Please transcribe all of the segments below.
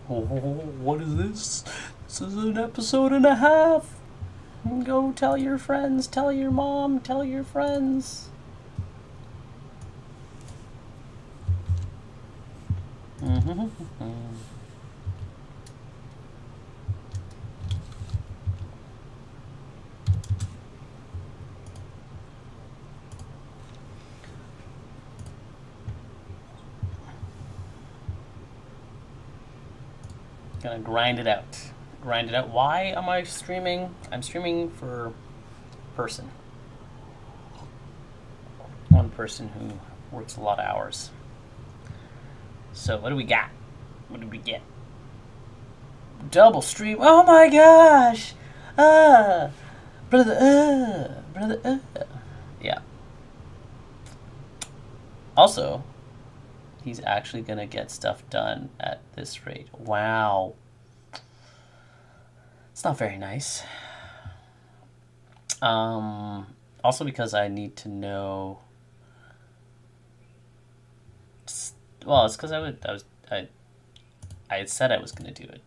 Oh, what is this? This is an episode and a half. Go tell your friends, tell your mom, tell your friends. Gonna grind it out. Grind it out. Why am I streaming? I'm streaming for person. One person who works a lot of hours. So what do we got? What did we get? Double stream. Oh my gosh! Brother. Yeah. Also, he's actually gonna get stuff done at this rate. Wow. It's not very nice. Also because I need to know. Well, it's because I had said I was gonna do it.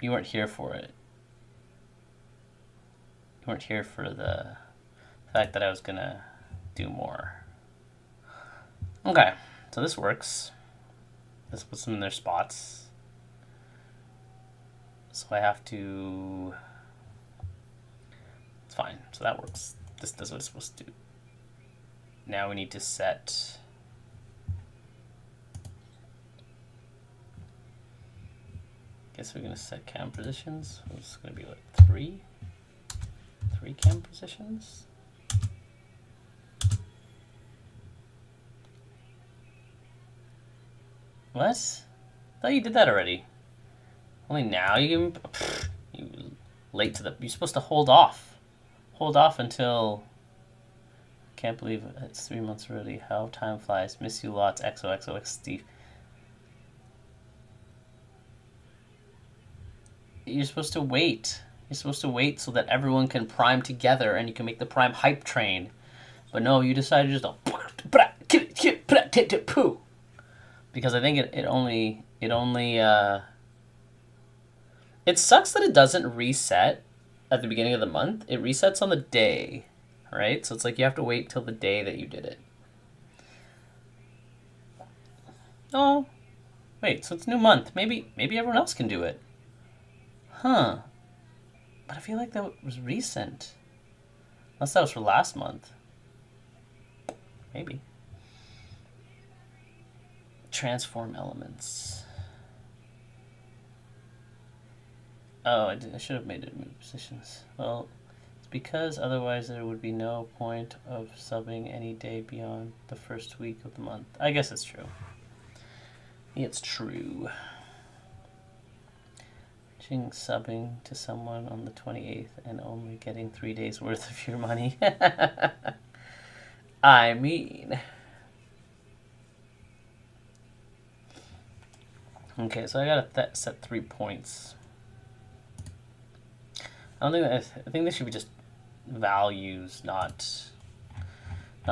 You weren't here for it. You weren't here for the fact that I was gonna do more. Okay, so this works. This puts them in their spots. So I have to. It's fine. So that works. This does what it's supposed to do. Now we need to set. Guess we're gonna set cam positions. It's gonna be like three cam positions. What? I thought you did that already. Only now you late to the. You're supposed to hold off. Hold off until. Can't believe it's 3 months already. How time flies. Miss you lots. XOXOX Steve. You're supposed to wait. You're supposed to wait so that everyone can prime together and you can make the prime hype train. But no, you decided just to poo. Because I think it only it sucks that it doesn't reset at the beginning of the month. It resets on the day, right? So it's like you have to wait till the day that you did it. Oh, wait, so it's a new month. Maybe everyone else can do it. Huh. But I feel like that was recent. Unless that was for last month. Maybe. Transform elements. Oh, I should have made it move positions. Well, it's because otherwise there would be no point of subbing any day beyond the first week of the month. I guess it's true. It's true. Subbing to someone on the 28th and only getting 3 days worth of your money. I mean. Okay, so I gotta set 3 points. I think they should be just values, not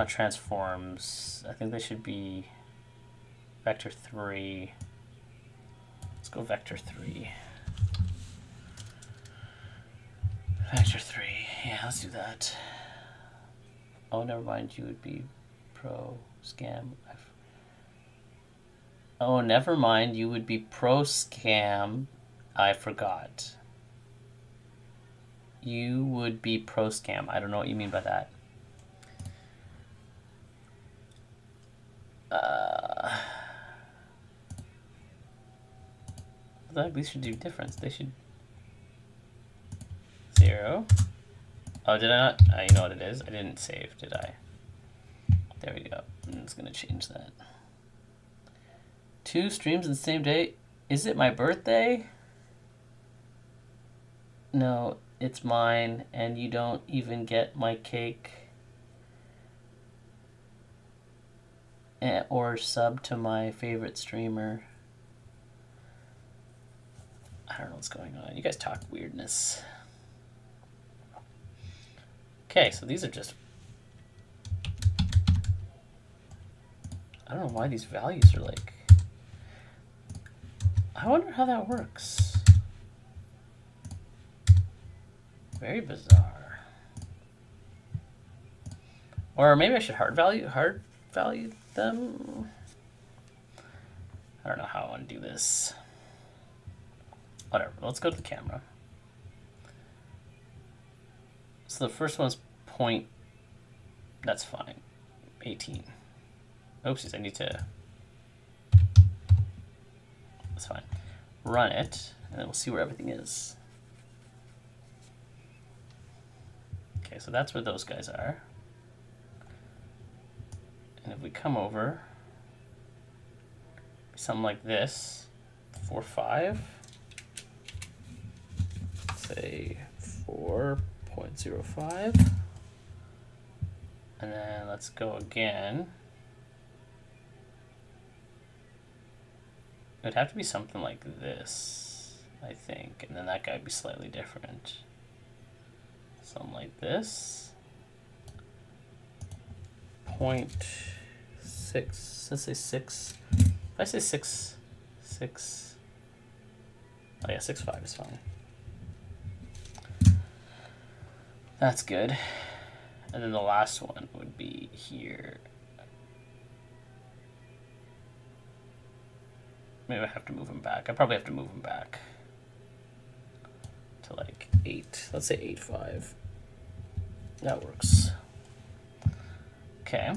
transforms. I think they should be vector 3. Let's go vector 3. Vector 3. Yeah, let's do that. Oh, never mind. You would be pro scam. Oh, never mind. You would be pro scam. I forgot. You would be pro scam. I don't know what you mean by that. These should do difference. They should 0. Oh, did I not? You know what it is? I didn't save, did I? There we go. I'm just gonna change that. 2 streams in the same day. Is it my birthday? No, it's mine, and you don't even get my cake. Or sub to my favorite streamer. I don't know what's going on. You guys talk weirdness. Okay, so these are just... I don't know why these values are like... I wonder how that works. Very bizarre. Or maybe I should hard value them. I don't know how I want to do this. Whatever, let's go to the camera. So the first one's point, that's fine, 18. Oopsies, I need to, that's fine. Run it, and then we'll see where everything is. Okay, so that's where those guys are. And if we come over, something like this, 4.5, say 4.05, and then let's go again. It would have to be something like this, I think, and then that guy would be slightly different. Something like this. 0.6, let's say 6. If I say 6, oh yeah, 6.5 is fine. That's good. And then the last one would be here. Maybe I have to move him back. I probably have to move him back to like 8. Let's say 8.5. That works. Okay.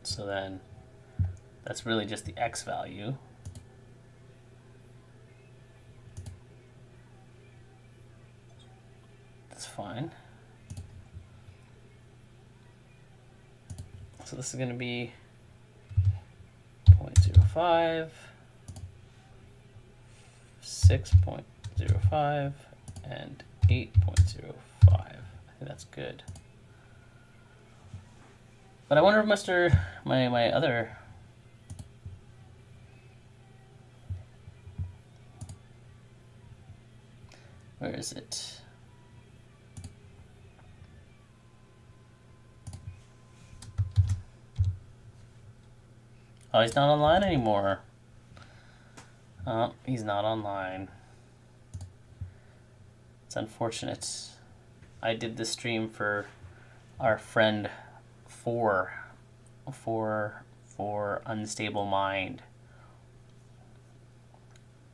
So then that's really just the X value. That's fine. So this is going to be 0.05, 6.05, and 8.05. I think that's good. But I wonder if my other, where is it? Oh, he's not online anymore. Oh, he's not online. It's unfortunate. I did this stream for our friend for Unstable Mind.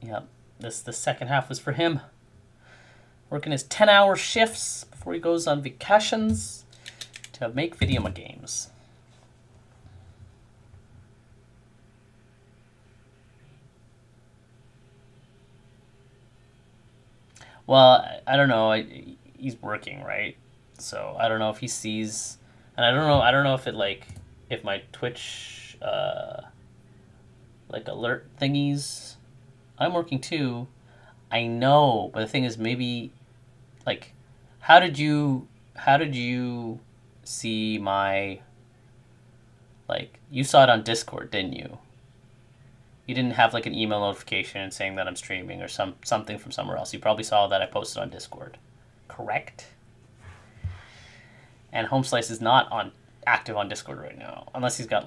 Yep, the second half was for him. Working his 10-hour shifts before he goes on vacations to make video games. Well, I don't know. He's working, right? So I don't know if he sees, and I don't know if it if my Twitch alert thingies. I'm working too. I know, but the thing is, maybe how did you see my you saw it on Discord, didn't you? You didn't have an email notification saying that I'm streaming or something from somewhere else. You probably saw that I posted on Discord, correct? And Homeslice is not active on Discord right now, unless he's got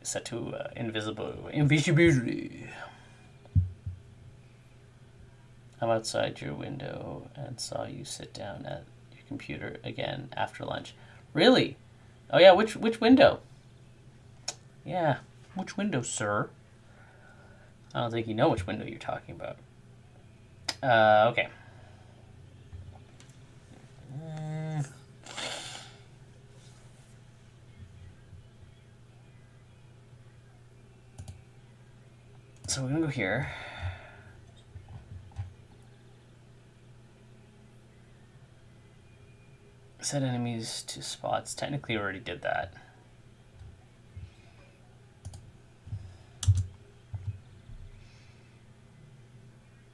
set to invisibility. I'm outside your window and saw you sit down at your computer again after lunch. Really? Oh yeah, which window? Yeah, which window, sir? I don't think you know which window you're talking about. Okay. So we're gonna go here. Set enemies to spots. Technically, we already did that.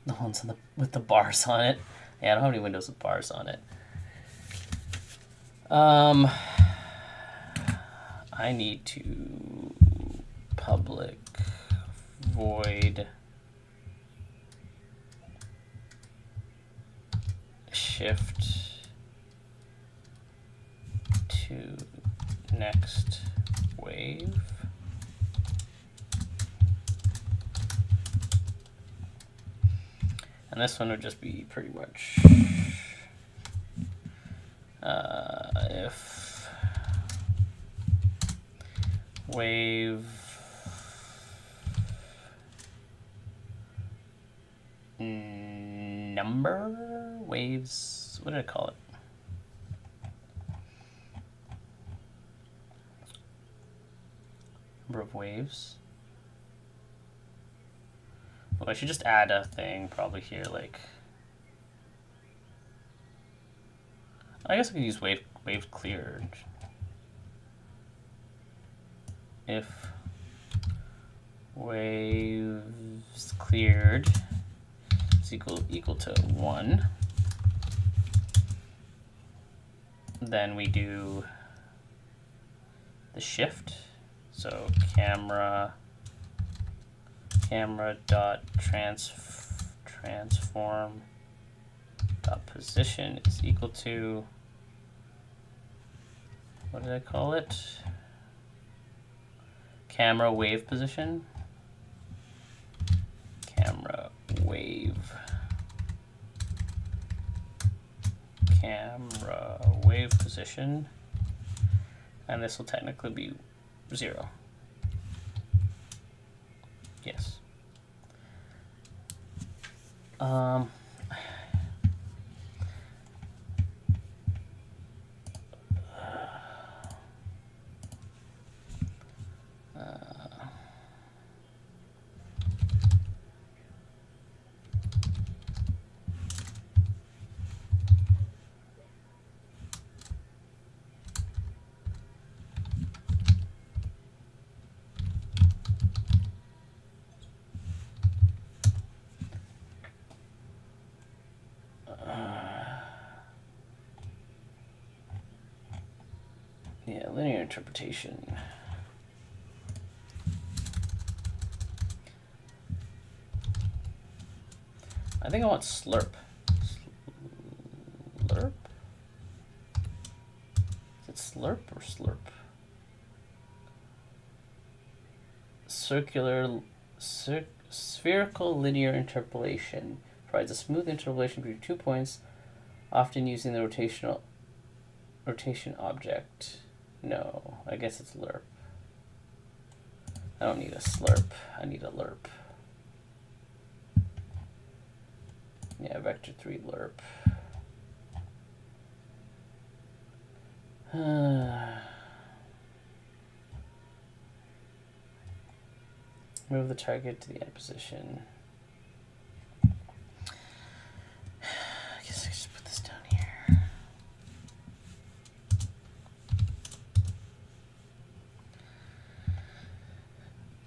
The ones with the bars on it. Yeah, I don't have any windows with bars on it. I need to public void shift to next wave. And this one would just be pretty much if wave number waves, what did I call it? Number of waves. Well, I should just add a thing probably here, like, I guess I could use wave cleared. If waves cleared is equal to 1, then we do the shift. So camera dot transform dot position is equal to, what did I call it? Camera wave position. Camera wave position, and this will technically be 0. Yes. Yeah, linear interpretation. I think I want slurp. Slurp? Is it slurp or slurp? Spherical linear interpolation provides a smooth interpolation between 2 points, often using the rotation object. No, I guess it's lerp. I don't need a slurp, I need a lerp. Yeah, vector 3 lerp. Move the target to the end position. I guess I just put this down here.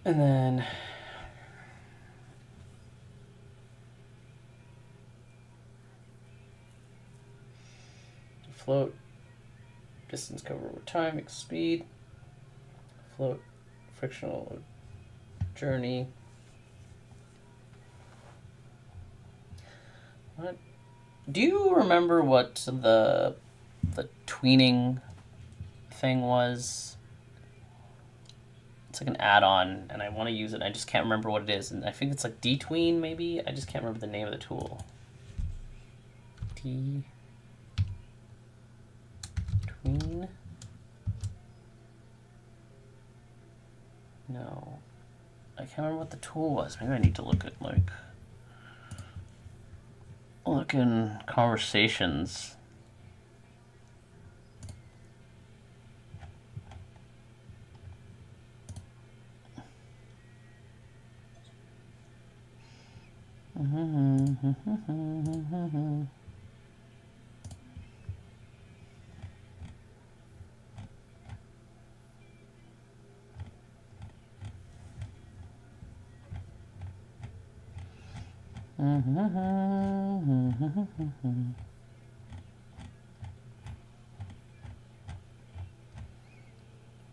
And then float, distance covered over time, equals speed. Float, frictional journey. What? Do you remember what the tweening thing was? It's like an add-on, and I want to use it. I just can't remember what it is, and I think it's like detween, maybe. I just can't remember the name of the tool. Tween. No, I can't remember what the tool was. Maybe I need to look at look in conversations.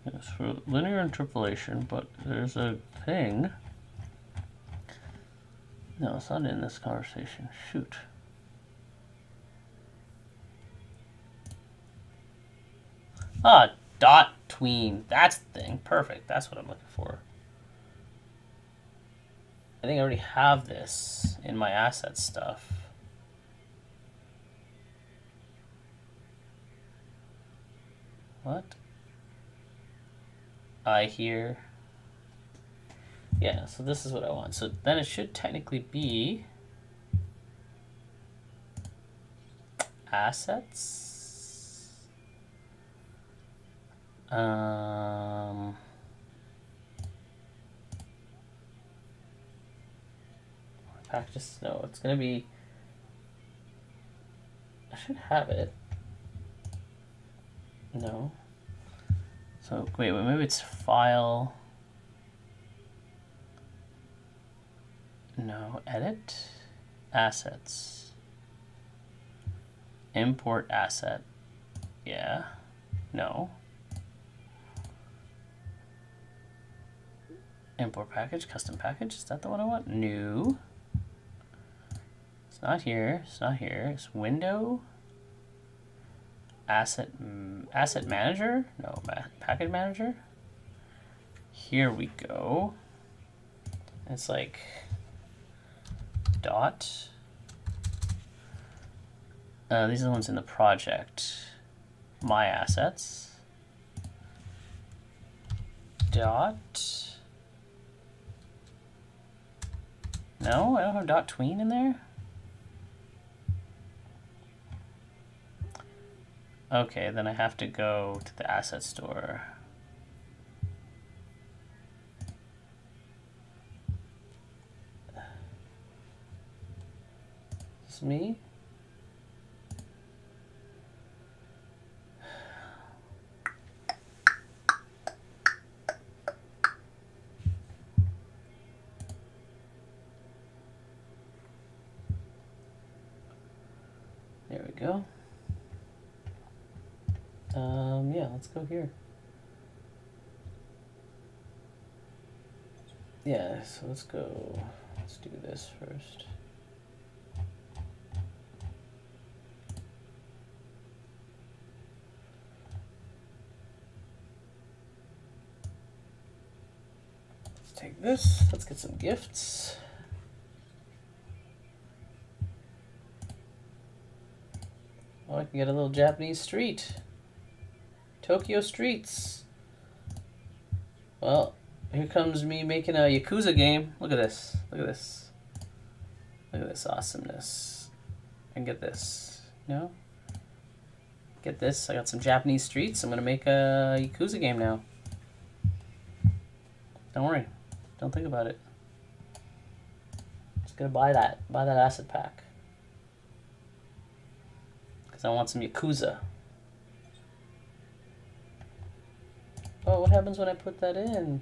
Yes, for linear interpolation, but there's a thing. No, it's not in this conversation. Shoot. Ah, dot tween. That's the thing. Perfect. That's what I'm looking for. I think I already have this in my asset stuff. What? I hear. Yeah, so this is what I want. So then it should technically be assets. Packages. No, it's gonna be. I should have it. No. So wait, maybe it's file. No, edit, assets, import asset. Yeah, no. Import package, custom package. Is that the one I want? New. It's not here. It's not here. It's window. Asset manager. No, package manager. Here we go. It's like dot. These are the ones in the project. My assets. Dot. No, I don't have dot tween in there. Okay, then I have to go to the asset store. Is this me? There we go. Yeah, let's go here. Yeah, so let's go. Let's do this first. Let's take this. Let's get some gifts. Oh, I can get a little Japanese street. Tokyo streets. Well, here comes me making a Yakuza game. Look at this. Look at this. Look at this awesomeness. And get this. No? Get this. I got some Japanese streets. I'm going to make a Yakuza game now. Don't worry. Don't think about it. Just going to buy that. Buy that asset pack. Because I want some Yakuza. Oh, what happens when I put that in?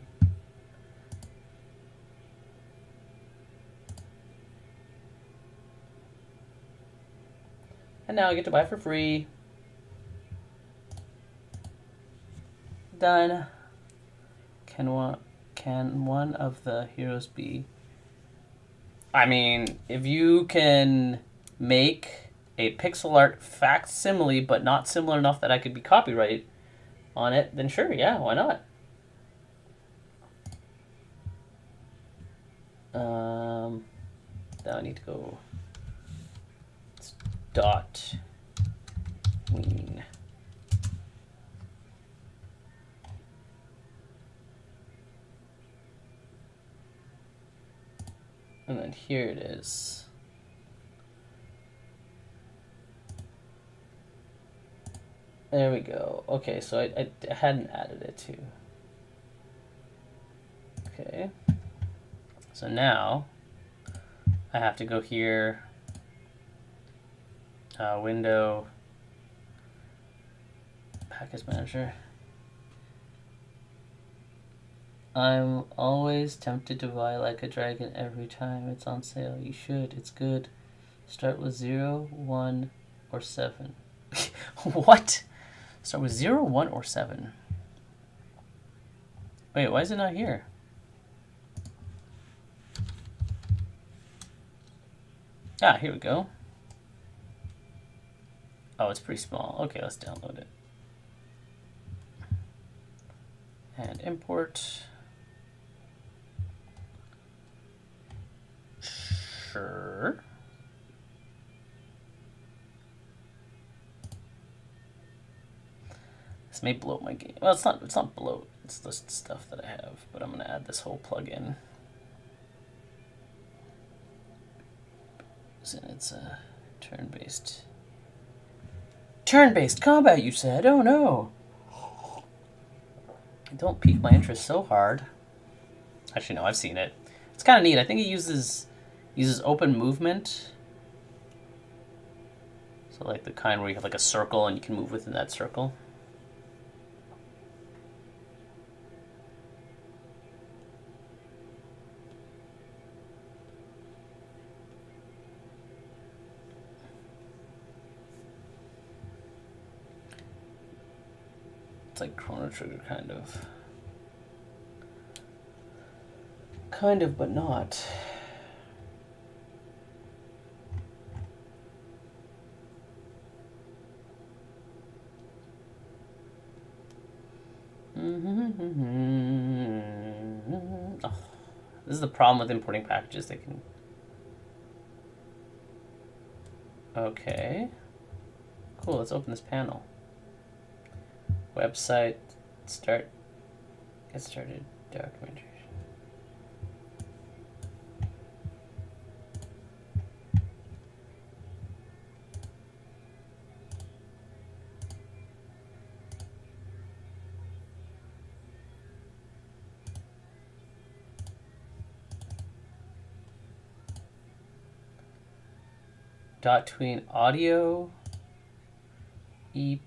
And now I get to buy for free. Done. Can one of the heroes be? I mean, if you can make a pixel art facsimile, but not similar enough that I could be copyrighted on it, then sure, yeah, why not? Now I need to go. It's dot ween. And then here it is. There we go. Okay, so I hadn't added it to. Okay. So now I have to go here, window, package manager. I'm always tempted to buy like a dragon every time it's on sale. You should, it's good. Start with 0, 1, or 7. What? Start with 0, 1, or 7. Wait, why is it not here? Ah, here we go. Oh, it's pretty small. Okay, let's download it. And import. Sure. This may bloat my game. Well, it's not bloat. It's just stuff that I have, but I'm gonna add this whole plugin. It's a turn-based combat, you said. Oh no. Don't pique my interest so hard. Actually, no, I've seen it. It's kind of neat. I think it uses open movement. So like the kind where you have like a circle and you can move within that circle. It's like Chrono Trigger, kind of. Kind of, but not. Oh, this is the problem with importing packages. They can... Okay. Cool, let's open this panel. Website, get started, documentation. Dot tween audio, EP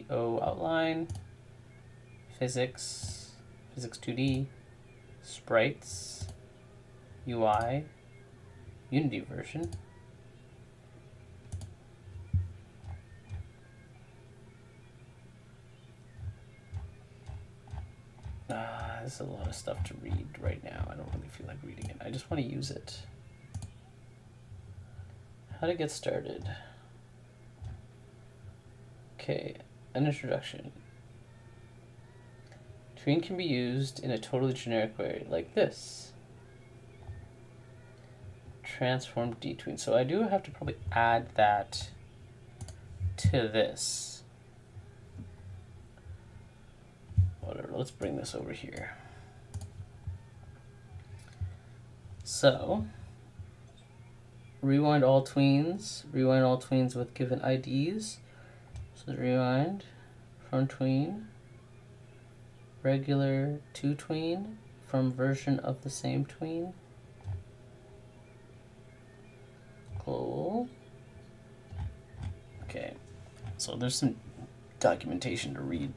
outline, physics 2D, sprites, UI, Unity version. There's a lot of stuff to read right now. I don't really feel like reading it. I just want to use it. How to get started. Okay, an introduction. Tween can be used in a totally generic way, like this. Transform detween. So I do have to probably add that to this. Whatever, let's bring this over here. So, rewind all tweens with given IDs. So rewind from tween, regular to tween, from version of the same tween. Cool. Okay, so there's some documentation to read,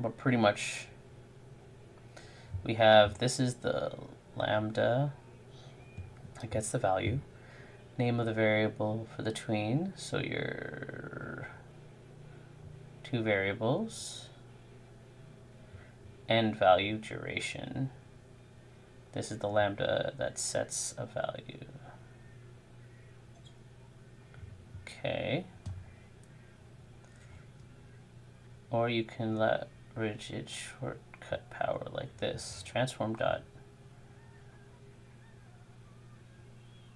but pretty much we have, this is the lambda that gets the value, name of the variable for the tween, so your two variables, end value, duration. This is the lambda that sets a value. Okay. Or you can leverage its shortcut power like this. Transform dot.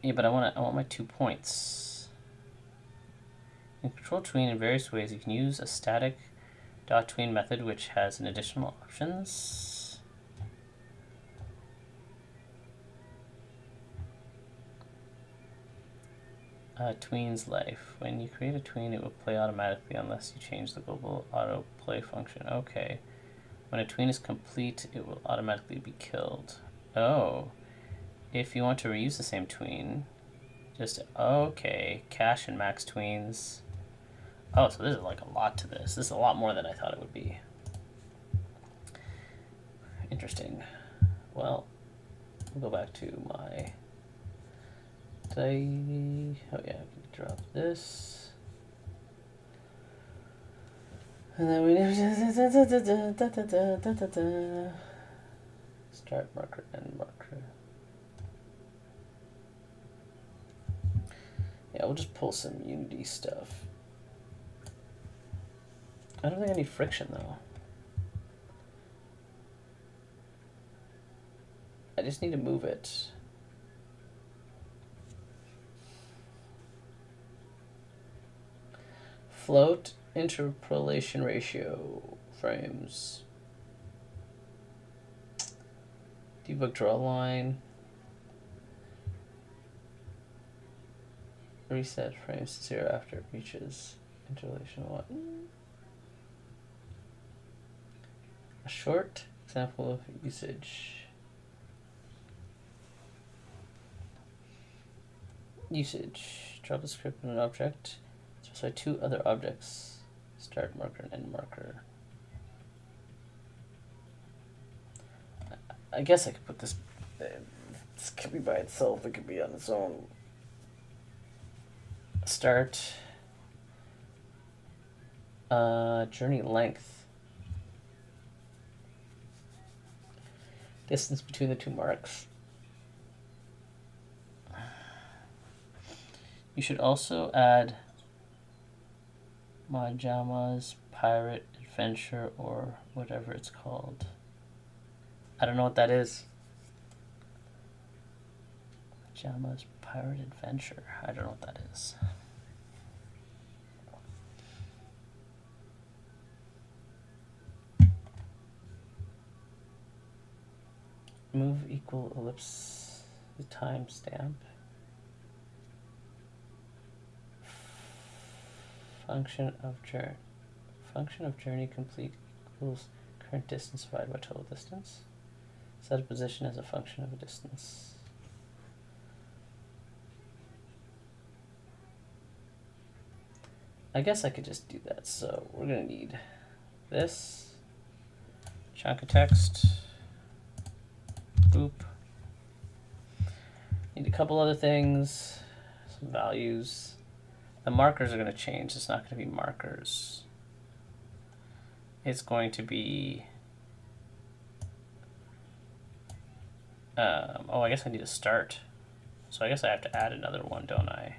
Yeah, but I want my 2 points. You can control tween in various ways. You can use a static dot tween method, which has an additional options. Tween's life. When you create a tween, it will play automatically unless you change the global autoplay function. Okay. When a tween is complete, it will automatically be killed. Oh. If you want to reuse the same tween, just, okay, cache and max tweens. Oh, so there's like a lot to this. This is a lot more than I thought it would be. Interesting. Well, we'll go back to my... Oh yeah, I can drop this. And then we start marker, end marker. Yeah, we'll just pull some Unity stuff. I don't think I need friction though. I just need to move it. float interpolation ratio frames. Debug draw line. Reset frames to 0 after it reaches interpolation 1. A short example of usage. Usage. Drop a script in an object. Specify 2 other objects. Start marker and end marker. I guess I could put this. This could be by itself. It could be on its own. Start. Journey length. Distance between the 2 marks. You should also add Majama's Pirate Adventure or whatever it's called. I don't know what that is. Majama's Pirate Adventure. I don't know what that is. Move equal ellipse the timestamp. Function of journey complete equals current distance divided by total distance. Set a position as a function of a distance. I guess I could just do that. So we're gonna need this chunk of text. Boop. Need a couple other things, some values. The markers are going to change. It's not going to be markers. It's going to be... oh, I guess I need a start. So I guess I have to add another one, don't I?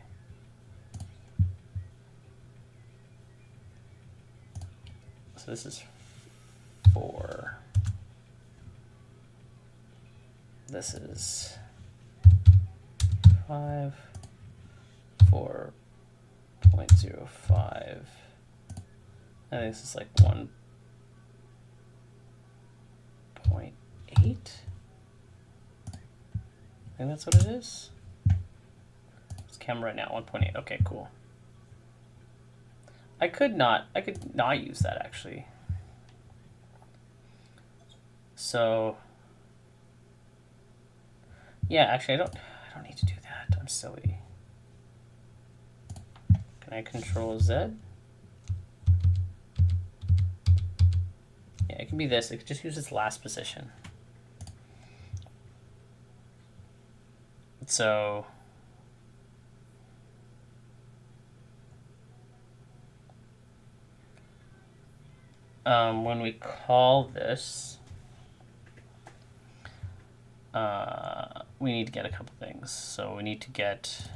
So this is 4. This is 5, 4.05. I think this is like 1.8. I think that's what it is. It's camera right now, 1.8. Okay, cool. I could not use that actually. So yeah, actually I don't need to do that. I'm silly. Can I control Z? Yeah, it can be this. It could just use its last position. So when we call this, we need to get a couple things. So we need to get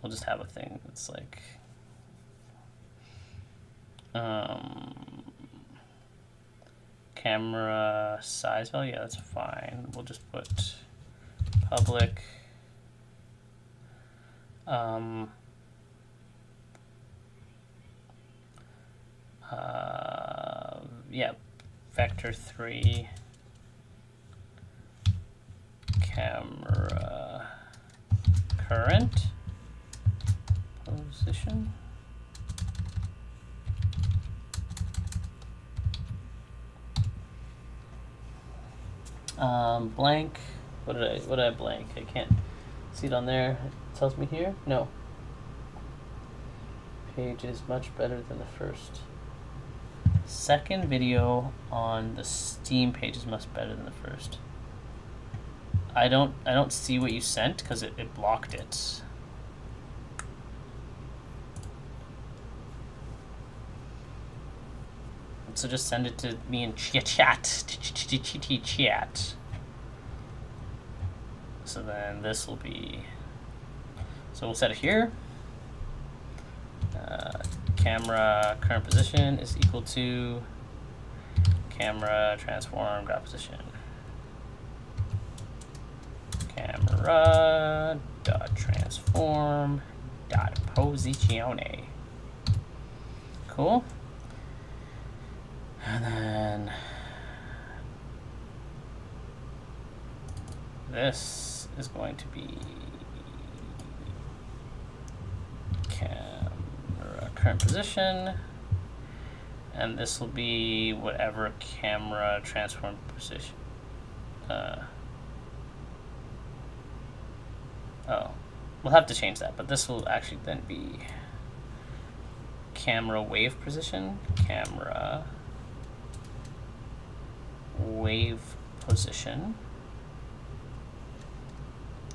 we'll just have a thing that's like camera size value. Yeah, that's fine. We'll just put public yeah, vector 3 camera current position. Blank. What did I blank? I can't see it on there. It tells me here. No. Page is much better than the first. Second video on the Steam page is much better than the first. I don't see what you sent because it blocked it. So just send it to me in chat. So then this will be. So we'll set it here. Camera current position is equal to camera transform dot position. camera dot transform dot positione. Cool. And then this is going to be camera current position, and this will be whatever camera transform position. Oh, we'll have to change that, but this will actually then be camera wave position, camera wave position,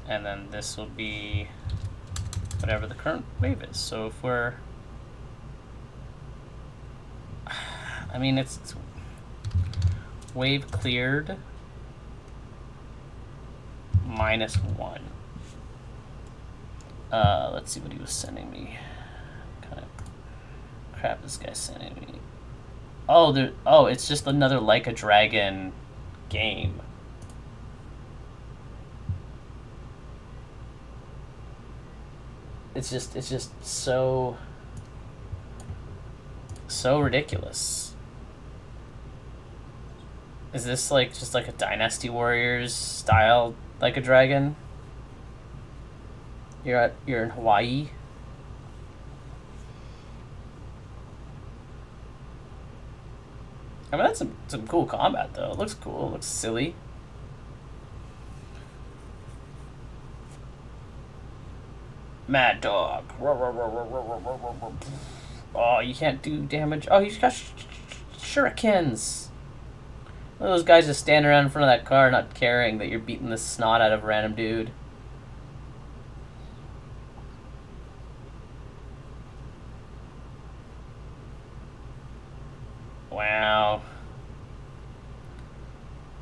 and then this will be whatever the current wave is. So if we're, I mean, it's wave cleared -1. Let's see what he was sending me. What kind of crap this guy's sending me. Oh, it's just another Like a Dragon game. It's just so ridiculous. Is this like just like a Dynasty Warriors style Like a Dragon? You're in Hawaii. I mean, that's some cool combat though. It looks cool. It looks silly. Mad Dog. Oh, you can't do damage. Oh, he's got shurikens. One of those guys just standing around in front of that car, not caring that you're beating the snot out of a random dude. Wow.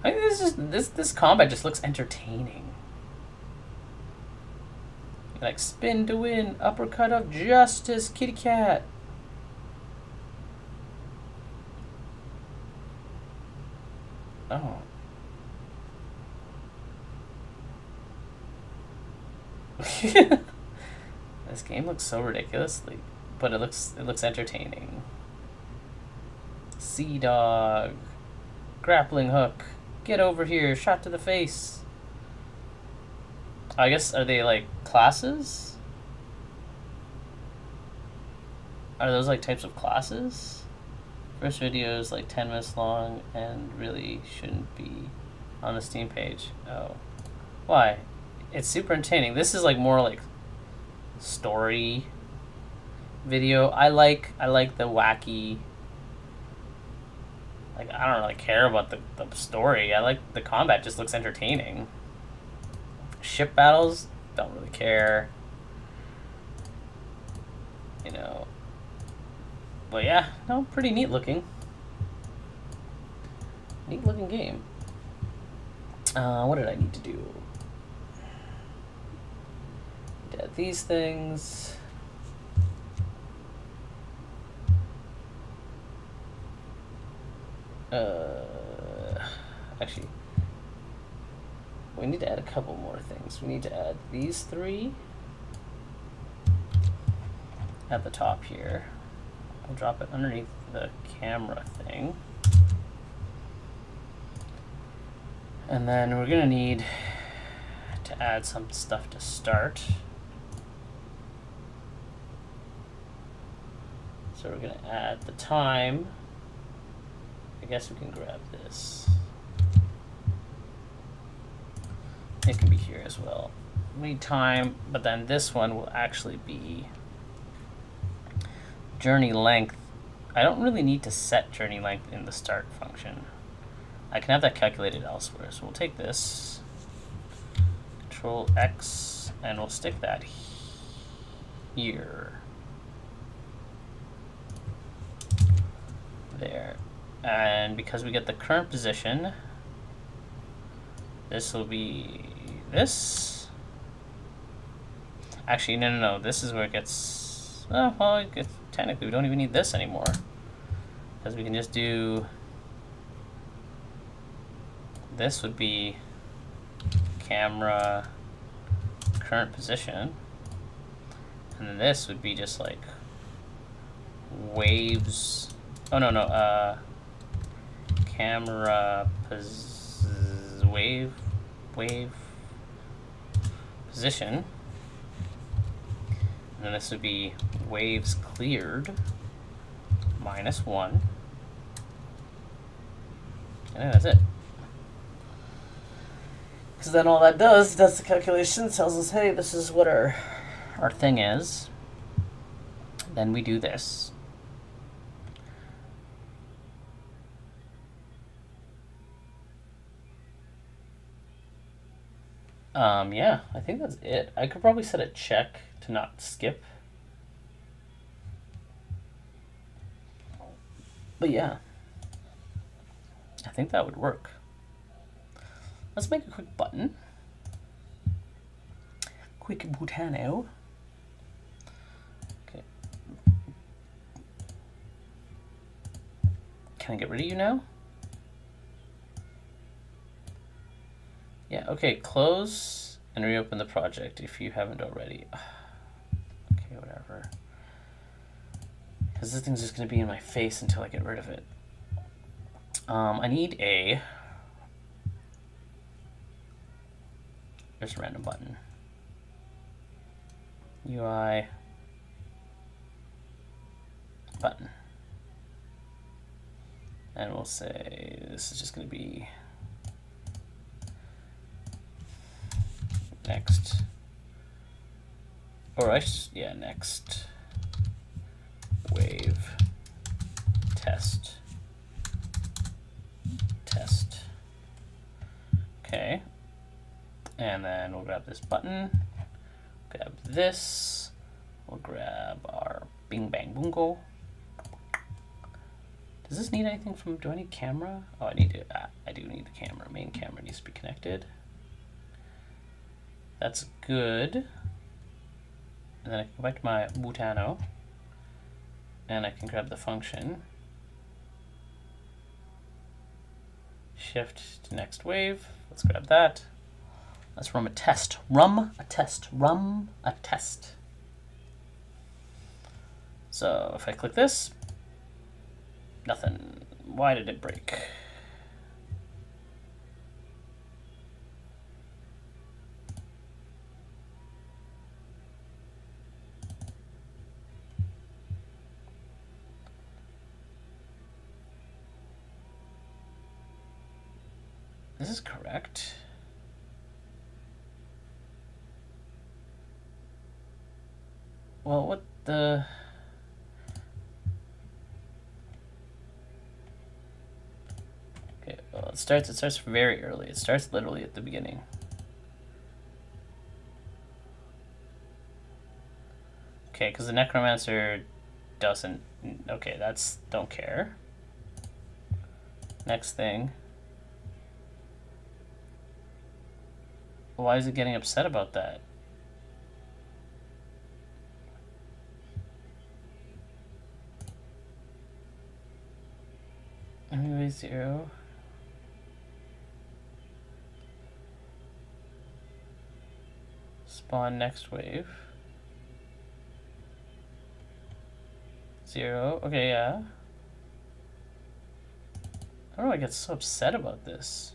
I think this combat just looks entertaining. Like spin to win, uppercut of justice, kitty cat. Oh. This game looks so ridiculously, but it looks entertaining. Sea Dog, grappling hook, get over here, shot to the face. I guess, are they like classes? Are those like types of classes? First video is like 10 minutes long and really shouldn't be on the Steam page. Oh. Why? It's super entertaining. This is like more like story video. I like the wacky, like, I don't really care about the story. I like the combat, just looks entertaining. Ship battles, don't really care. You know. But yeah, no, pretty neat looking. Neat looking game. What did I need to do? Did these things. Actually, we need to add a couple more things. We need to add these three at the top here. I'll drop it underneath the camera thing. And then we're gonna need to add some stuff to start. So we're gonna add the time. I guess we can grab this. It can be here as well. We need time, but then this one will actually be journey length. I don't really need to set journey length in the start function. I can have that calculated elsewhere. So we'll take this, Control X, and we'll stick that here. There. And because we get the current position, this will be this. Actually, no. This is where it gets. Oh, well, technically, we don't even need this anymore, because we can just do. This would be camera current position. And then this would be just like waves. Oh, no. Camera wave position. And then this would be waves cleared -1. And then that's it. Because then all that does the calculation, tells us, hey, this is what our thing is. Then we do this. Yeah, I think that's it. I could probably set a check to not skip. But yeah, I think that would work. Let's make a quick button. Quick butano. Okay. Can I get rid of you now? Yeah, okay, close and reopen the project if you haven't already. Okay, whatever. Because this thing's just going to be in my face until I get rid of it. I need a... There's a random button. UI button. And we'll say this is just going to be next. Or yeah, next wave test. Okay. And then we'll grab this button, grab this, we'll grab our bing bang boongo. Does this need anything from, do I need camera? Oh, I do need the camera. Main camera needs to be connected. That's good. And then I can go back to my Butano, and I can grab the function. Shift to next wave. Let's grab that. Let's run a test. Rum a test. So if I click this, nothing. Why did it break? This is correct. Well, what the... Okay, well, it starts very early. It starts literally at the beginning. Okay, because the necromancer doesn't... Okay, that's... don't care. Next thing. Why is it getting upset about that? Anyway, 0. Spawn next wave. 0. Okay, yeah. I don't know why I get so upset about this.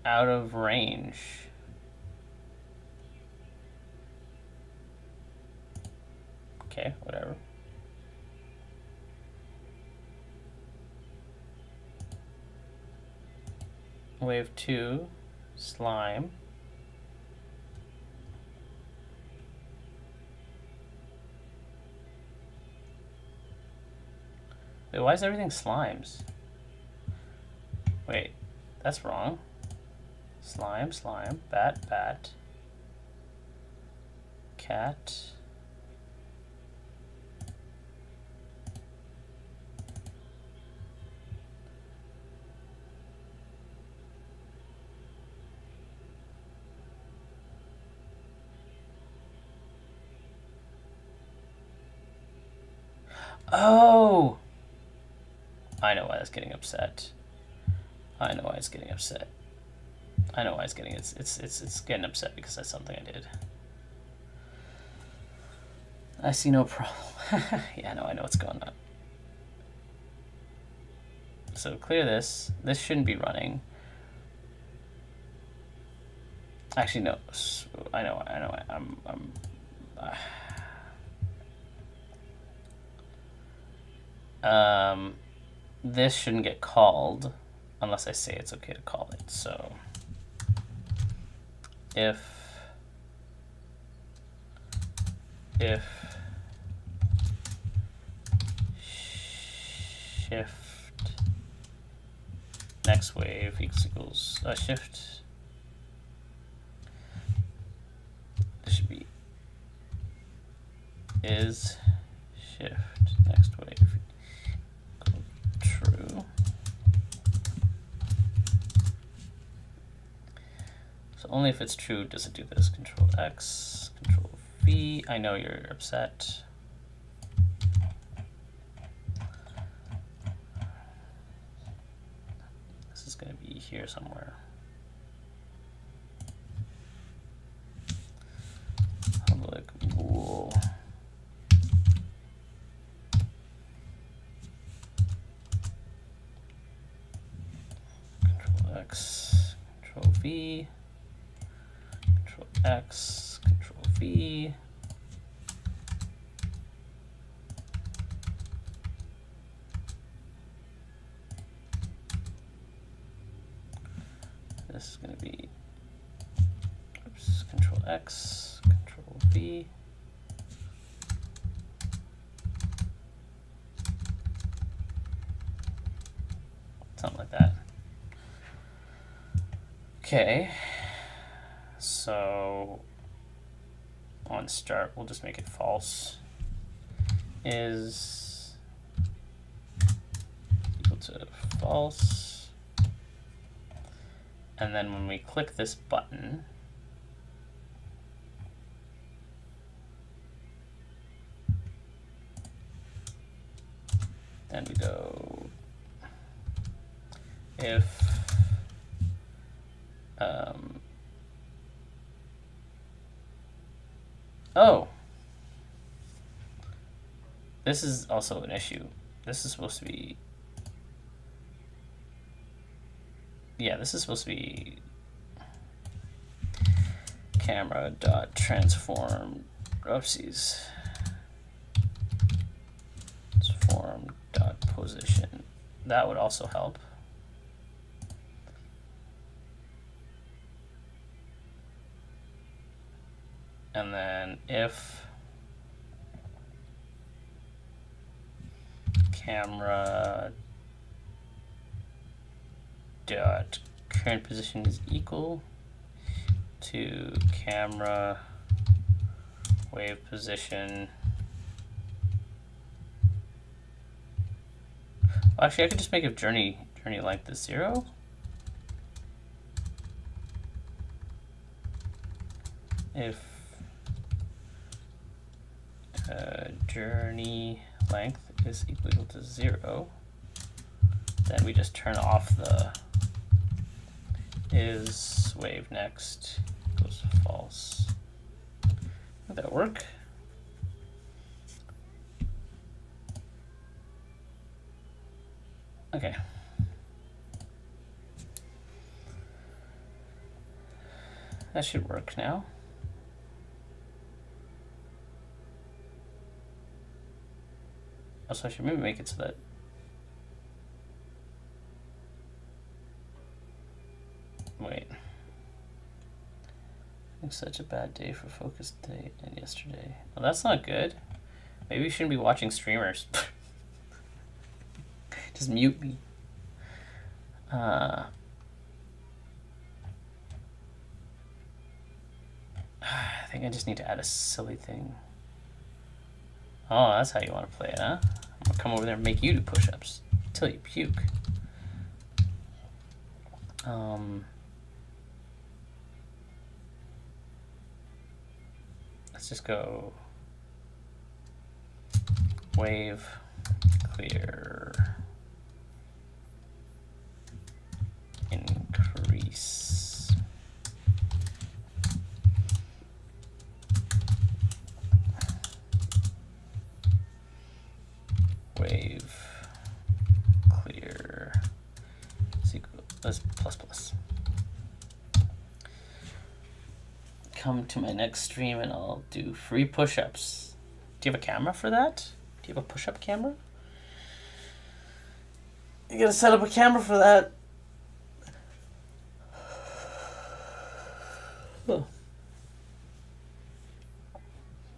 Out of range. Okay, whatever. Wave 2, slime. Wait, why is everything slimes? Wait, that's wrong. Slime, bat, cat. Oh! I know why that's getting upset. I know why it's getting upset. I know why it's getting it's getting upset because that's something I did. I see no problem. Yeah, no, I know what's going on. So clear this. This shouldn't be running. Actually, no. I know. This shouldn't get called unless I say it's okay to call it. So if shift next wave equals shift, this should be is shift next wave equal true. So only if it's true does it do this. Control X, Control V. I know you're upset. This is going to be here somewhere. Public bool. Control X, Control V. Control X, Control V. This is going to be, oops, Control X, Control V. Something like that. Okay. So on start, we'll just make it false. Is equal to false. And then when we click this button, then we go if oh, this is also an issue. This is supposed to be, yeah, this is supposed to be camera dot transform, oopsies, transform dot position. That would also help. And then if camera dot current position is equal to camera wave position. Well, actually, I could just make it journey length is 0. If journey length is equal to 0, then we just turn off the is wave next equals false. Would that work? Okay. That should work now. Also, I should maybe make it so that wait. It's such a bad day for focus today and yesterday. Well, that's not good. Maybe you shouldn't be watching streamers. Just mute me. I think I just need to add a silly thing. Oh, that's how you want to play it, huh? I'm gonna come over there and make you do push-ups till you puke. Let's just go wave clear increase. come to my next stream and I'll do free push-ups. Do you have a camera for that? Do you have a push-up camera? You gotta set up a camera for that.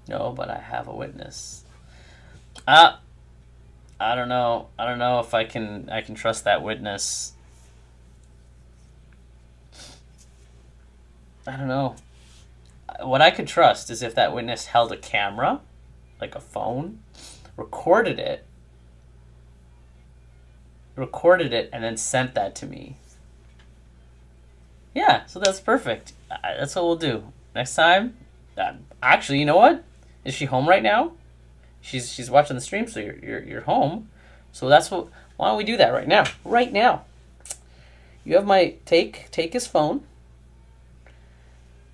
No, but I have a witness. I don't know. I don't know if I can trust that witness. I don't know. What I could trust is if that witness held a camera, like a phone, recorded it, and then sent that to me. Yeah, so that's perfect. That's what we'll do. Next time, actually, you know what? Is she home right now? She's watching the stream, so you're home. So that's what. Why don't we do that right now? Right now. You have my take his phone.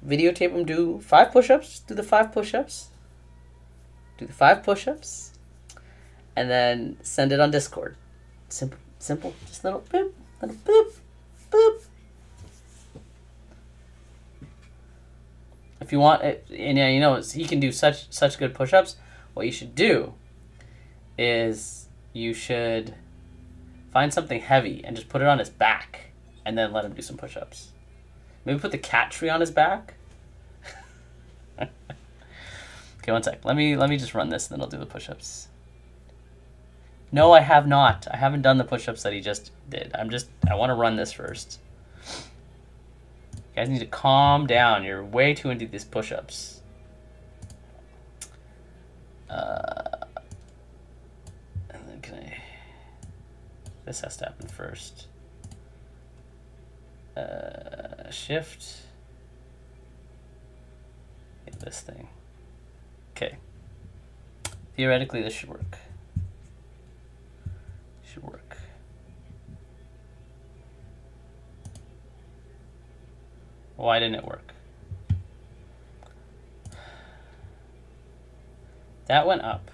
Videotape him do 5 push-ups. Do the 5 push-ups. Do the 5 push-ups, and then send it on Discord. Simple. Just little boop, boop. If you want it, and yeah, you know he can do such good push-ups. What you should do is you should find something heavy and just put it on his back, and then let him do some push-ups. Maybe put the cat tree on his back. Okay, one sec. Let me just run this, and then I'll do the push-ups. No, I have not. I haven't done the push-ups that he just did. I want to run this first. You guys need to calm down. You're way too into these push-ups. And then this has to happen first. Shift. Yeah, this thing. Okay. Theoretically, this should work. Why didn't it work? That went up.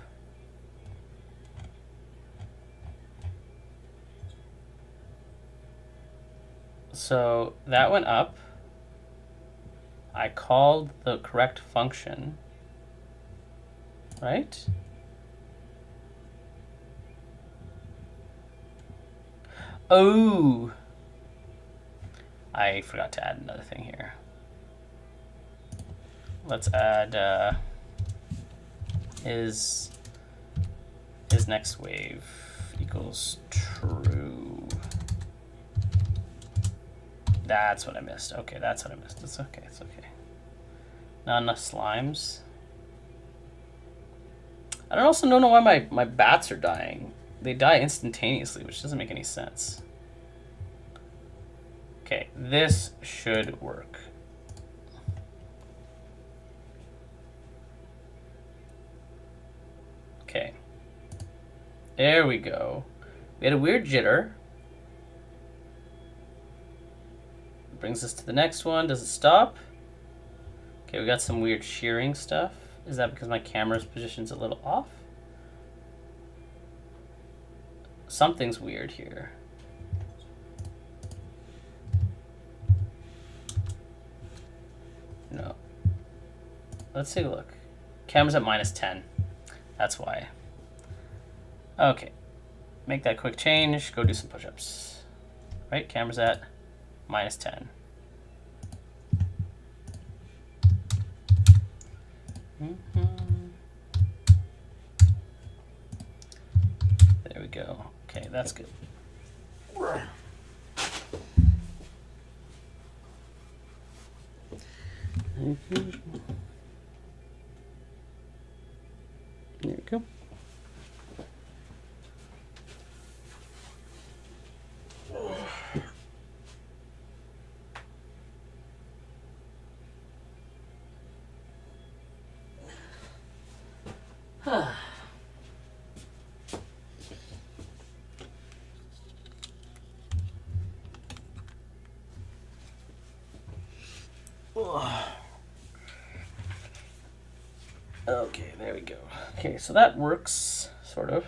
So that went up. I called the correct function, right? Oh, I forgot to add another thing here. Let's add is next wave equals true. That's what I missed. Okay, that's what I missed. It's okay. It's okay. Not enough slimes. I don't know why my bats are dying. They die instantaneously, which doesn't make any sense. Okay, this should work. Okay. There we go. We had a weird jitter. Brings us to the next one. Does it stop? Okay, we got some weird shearing stuff. Is that because my camera's position's a little off? Something's weird here. No. Let's take a look. Camera's at -10. That's why. Okay. Make that quick change. Go do some push-ups. Right? Camera's at -10. There we go. Okay, that's good. There we go. Okay, there we go. Okay, so that works, sort of.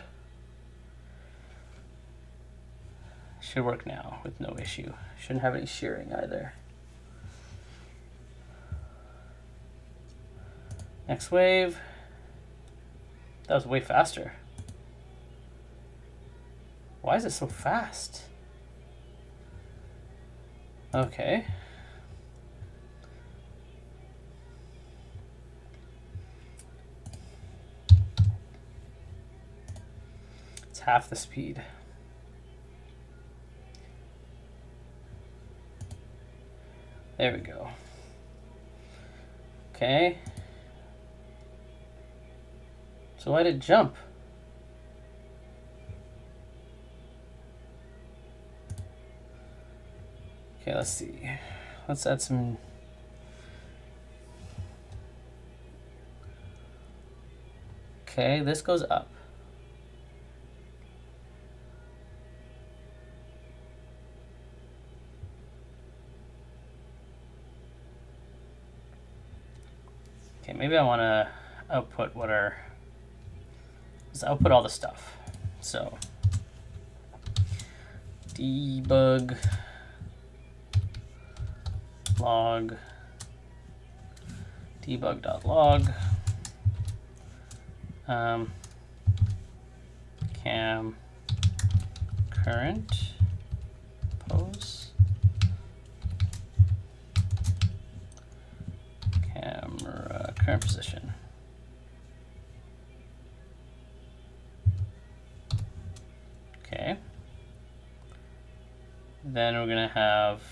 Should work now with no issue. Shouldn't have any shearing either. Next wave. That was way faster. Why is it so fast? Okay. It's half the speed. There we go. Okay. So why did it jump? Okay, let's see. Let's add some. Okay, this goes up. Okay, maybe I want to output what our. Let's output all the stuff. So debug log debug.log cam current pose camera current position. Okay. Then we're gonna have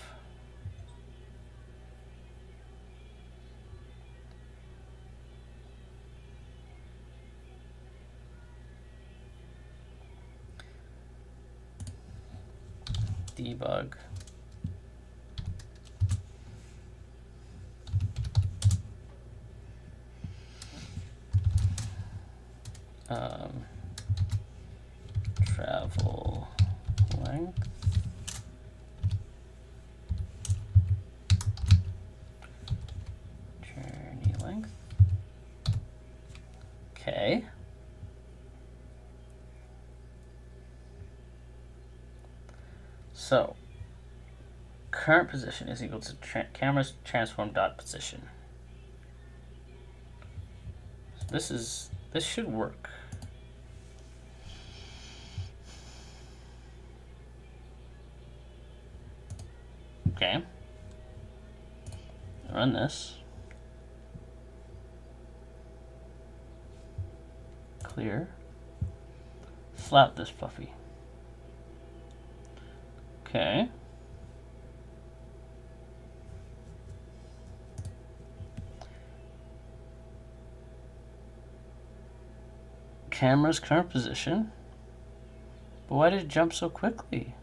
debug travel length journey length. Okay. So current position is equal to camera's transform dot position. So this should work. Okay. Run this. Clear. Slap this puppy. Okay. Camera's current position. But why did it jump so quickly?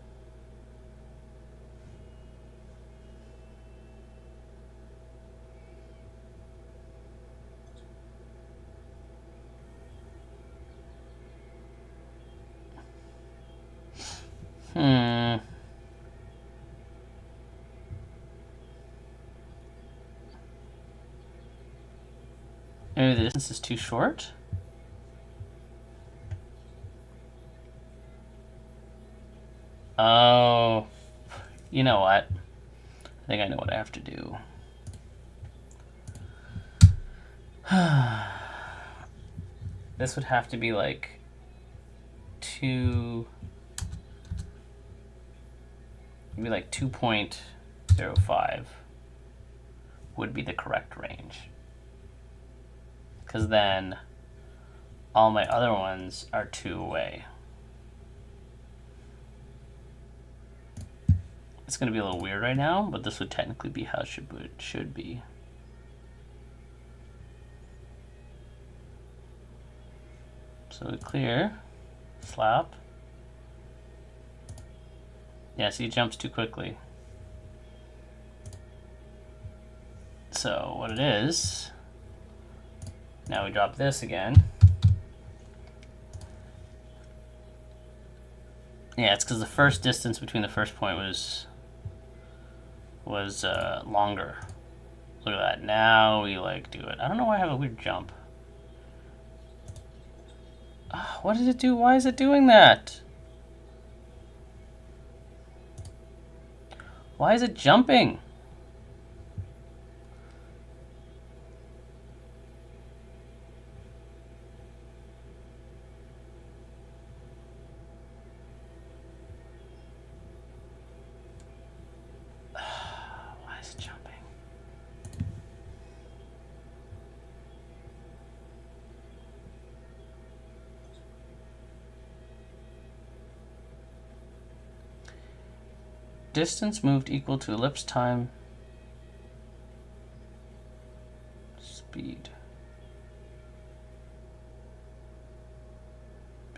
Maybe the distance is too short? Oh, you know what? I think I know what I have to do. This would have to be like 2.05 would be the correct range. Because then all my other ones are 2 away. It's going to be a little weird right now, but this would technically be how it should be. So we clear, slap. Yeah, see, it jumps too quickly. So what it is, now we drop this again. Yeah, it's because the first distance between the first point was longer. Look at that. Now we like do it. I don't know why I have a weird jump. What did it do? Why is it doing that? Why is it jumping? Distance moved equal to ellipse time speed.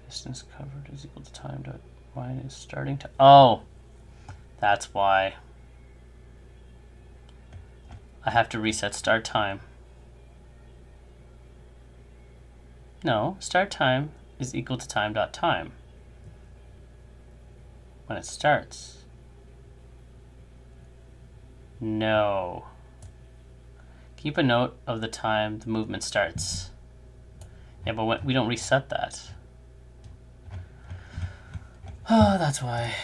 Distance covered is equal to time dot minus starting time. Oh, that's why. I have to reset start time. No, start time is equal to time dot time when it starts. No. Keep a note of the time the movement starts. Yeah, but we don't reset that. Oh, that's why.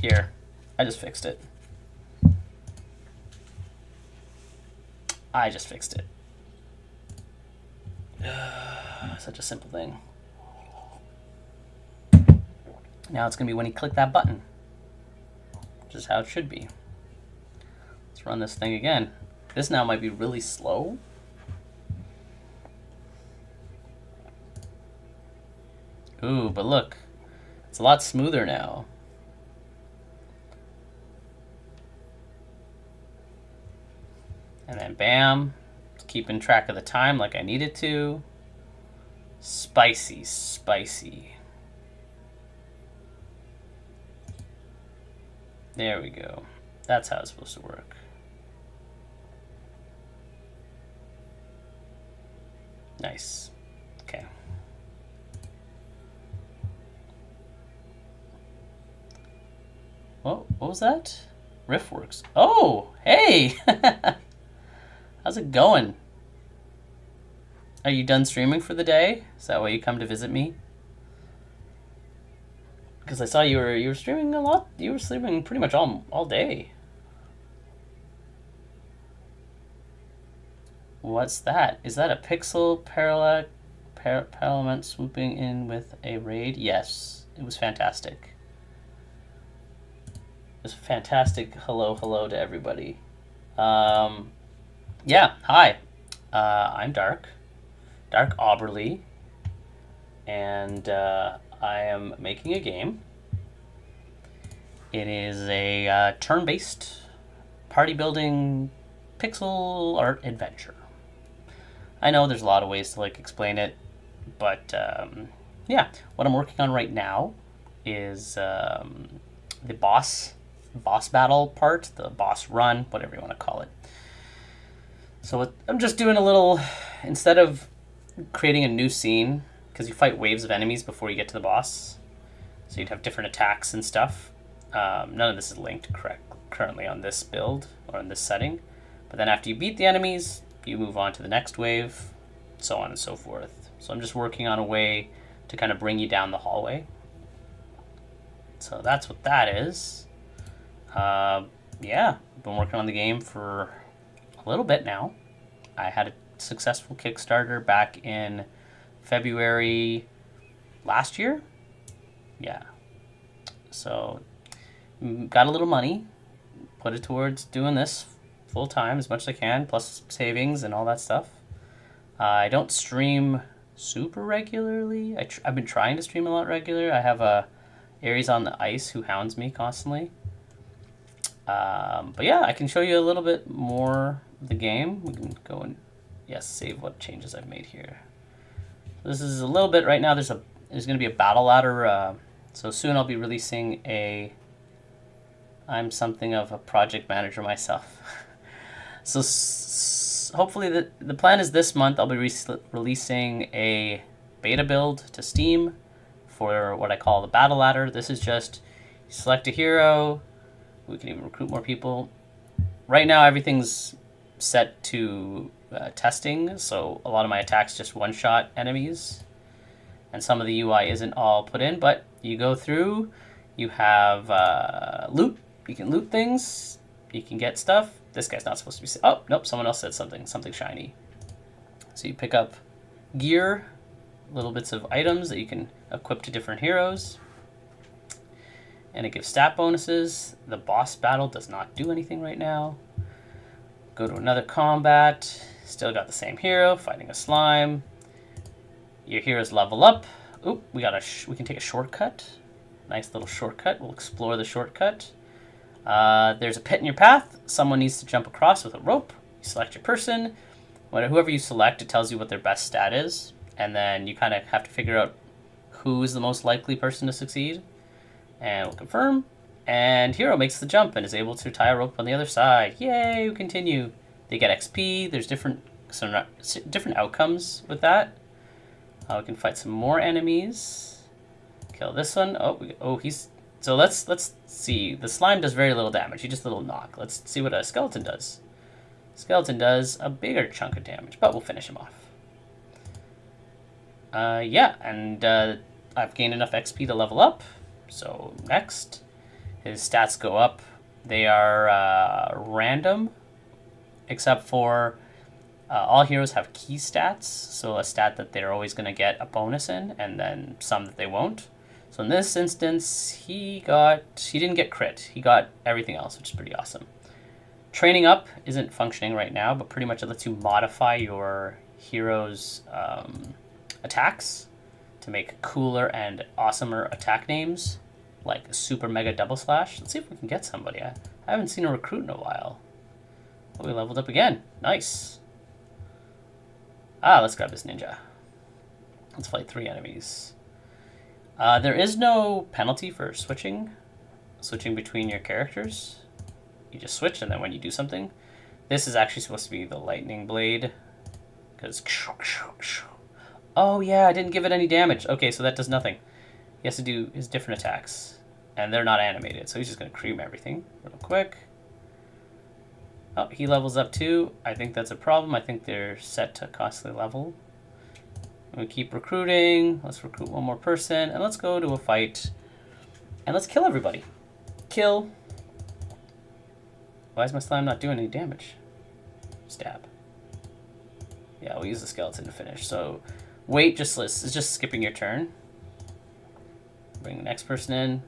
Here, I just fixed it. I just fixed it. Such a simple thing. Now it's going to be when you click that button, which is how it should be. Let's run this thing again. This now might be really slow. Ooh, but look, it's a lot smoother now. And then bam, keeping track of the time like I needed to. Spicy, spicy. There we go. That's how it's supposed to work. Nice. Okay. Whoa, what was that? Riffworks. Oh, hey! How's it going? Are you done streaming for the day? Is that why you come to visit me? Because I saw you were streaming a lot. You were streaming pretty much all day. What's that? Is that a pixel parallel swooping in with a raid? Yes, it was fantastic. It was fantastic. Hello to everybody. Yeah, hi. I'm Dark Auberly, and I am making a game. It is a turn-based party building pixel art adventure. I know there's a lot of ways to like explain it, but yeah, what I'm working on right now is the boss battle part, the boss run, whatever you want to call it. So I'm just doing a little, instead of creating a new scene, because you fight waves of enemies before you get to the boss, so you'd have different attacks and stuff. None of this is linked currently on this build or on this setting, but then after you beat the enemies, you move on to the next wave, so on and so forth. So I'm just working on a way to kind of bring you down the hallway. So that's what that is. Yeah, I've been working on the game for a little bit now. I had a successful Kickstarter back in February last year. Yeah. So got a little money, put it towards doing this full time as much as I can, plus savings and all that stuff. I don't stream super regularly. I've been trying to stream a lot regular. I have Aries on the Ice who hounds me constantly. But yeah, I can show you a little bit more of the game. We can go and save what changes I've made here. This is a little bit right now. There's going to be a battle ladder. So soon I'll be releasing I'm something of a project manager myself. So hopefully the plan is this month I'll be releasing a beta build to Steam for what I call the battle ladder. This is just select a hero. We can even recruit more people. Right now everything's set to testing, so a lot of my attacks just one-shot enemies, and some of the UI isn't all put in, but you go through, you have loot, you can loot things, you can get stuff. This guy's not supposed to be... Oh, nope, someone else said something shiny. So you pick up gear, little bits of items that you can equip to different heroes, and it gives stat bonuses. The boss battle does not do anything right now. Go to another combat, still got the same hero, fighting a slime. Your heroes level up Oop, we can take a shortcut. Nice little shortcut. We'll explore the shortcut. There's a pit in your path. Someone needs to jump across with a rope. You select your person. Whoever you select, it tells you what their best stat is. And then you kind of have to figure out who is the most likely person to succeed. And we'll confirm. And hero makes the jump and is able to tie a rope on the other side. Yay, we continue. They get XP. There's different outcomes with that. We can fight some more enemies. Kill this one. So let's see. The slime does very little damage. He just a little knock. Let's see what a skeleton does. Skeleton does a bigger chunk of damage, but we'll finish him off. Yeah, and I've gained enough XP to level up. So next, his stats go up. They are random, except for all heroes have key stats. So a stat that they're always going to get a bonus in, and then some that they won't. So in this instance, he didn't get crit. He got everything else, which is pretty awesome. Training up isn't functioning right now, but pretty much it lets you modify your hero's attacks to make cooler and awesomer attack names, like Super Mega Double Slash. Let's see if we can get somebody. I haven't seen a recruit in a while. Oh, we leveled up again. Nice. Let's grab this ninja. Let's fight 3 enemies. There is no penalty for switching between your characters. You just switch, and then when you do something, this is actually supposed to be the lightning blade, because oh yeah, I didn't give it any damage. Okay, so that does nothing. He has to do his different attacks, and they're not animated, so he's just gonna cream everything real quick. Oh, he levels up too. I think that's a problem. I think they're set to constantly level. We keep recruiting. Let's recruit one more person, and let's go to a fight, and let's kill everybody. Kill. Why is my slime not doing any damage? Stab. Yeah, we'll use the skeleton to finish. So, wait, is just skipping your turn. Bring the next person in.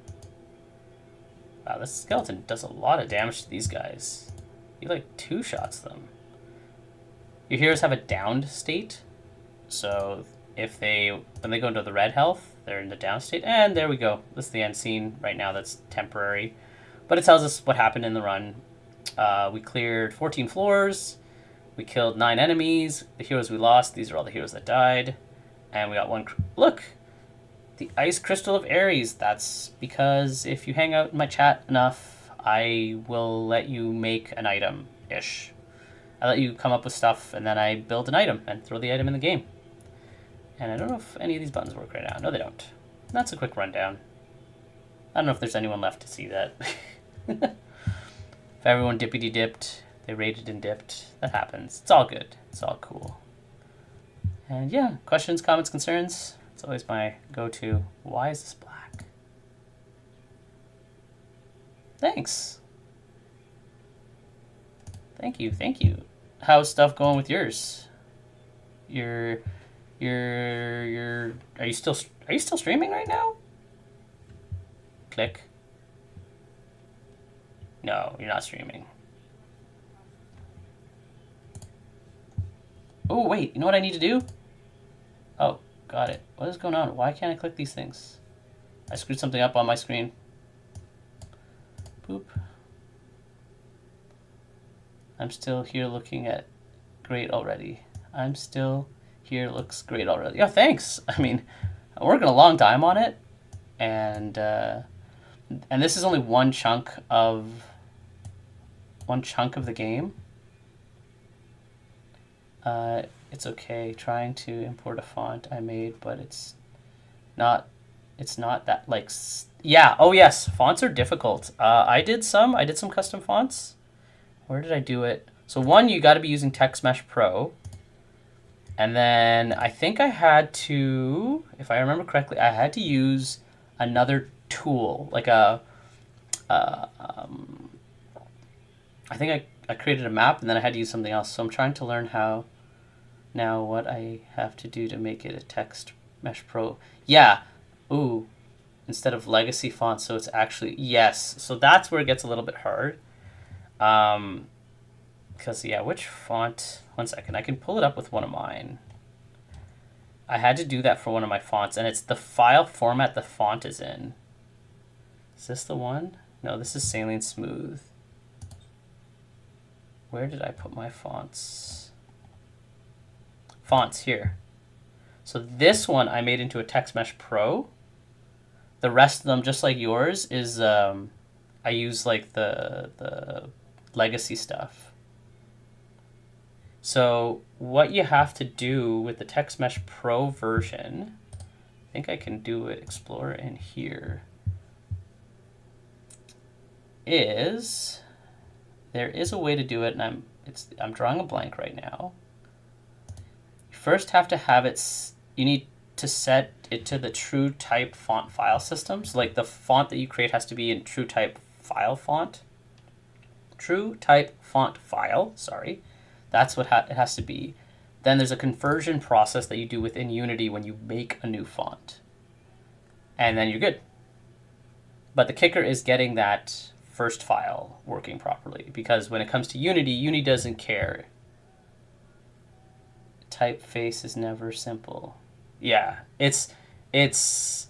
Wow, this skeleton does a lot of damage to these guys. He like 2-shots them. Your heroes have a downed state. So when they go into the red health, they're in the down state. And there we go. This is the end scene right now. That's temporary. But it tells us what happened in the run. We cleared 14 floors. We killed 9 enemies. The heroes we lost, these are all the heroes that died. And we got one... Look! The Ice Crystal of Ares. That's because if you hang out in my chat enough, I will let you make an item-ish. I let you come up with stuff, and then I build an item and throw the item in the game. And I don't know if any of these buttons work right now. No, they don't. That's a quick rundown. I don't know if there's anyone left to see that. If everyone dippity-dipped, they raided and dipped, that happens. It's all good. It's all cool. And yeah, questions, comments, concerns? It's always my go-to. Why is this black? Thanks. Thank you, thank you. How's stuff going with yours? Are you still streaming right now? Click. No, you're not streaming. Oh, wait, you know what I need to do? Oh, got it. What is going on? Why can't I click these things? I screwed something up on my screen. Boop. I'm still here looking at great already. I'm still here looks great already. Yeah, thanks. I mean, I'm working a long time on it. And this is only one chunk of the game. It's okay trying to import a font I made, but it's not that like, yeah. Oh yes, fonts are difficult. I did some custom fonts. Where did I do it? So one, you got to be using TextMesh Pro. And then I think I had to, if I remember correctly, I had to use another tool, like I think I created a map and then I had to use something else. So I'm trying to learn how now what I have to do to make it a TextMesh Pro. Yeah. Ooh. Instead of legacy font, so it's actually, yes. So that's where it gets a little bit hard. Because, yeah, which font? 1 second. I can pull it up with one of mine. I had to do that for one of my fonts, and it's the file format the font is in. Is this the one? No, this is Saline Smooth. Where did I put my fonts? Fonts here. So this one I made into a Text Mesh Pro. The rest of them, just like yours, is I use like the legacy stuff. So what you have to do with the Text Mesh Pro version, I think I can do it, Explorer in here, is there is a way to do it, and I'm drawing a blank right now. You first have to have it, you need to set it to the true type font file system. So like the font that you create has to be in true type file font. True type font file, sorry. That's what it has to be. Then there's a conversion process that you do within Unity when you make a new font. And then you're good. But the kicker is getting that first file working properly, because when it comes to Unity, Unity doesn't care. Typeface is never simple. Yeah, it's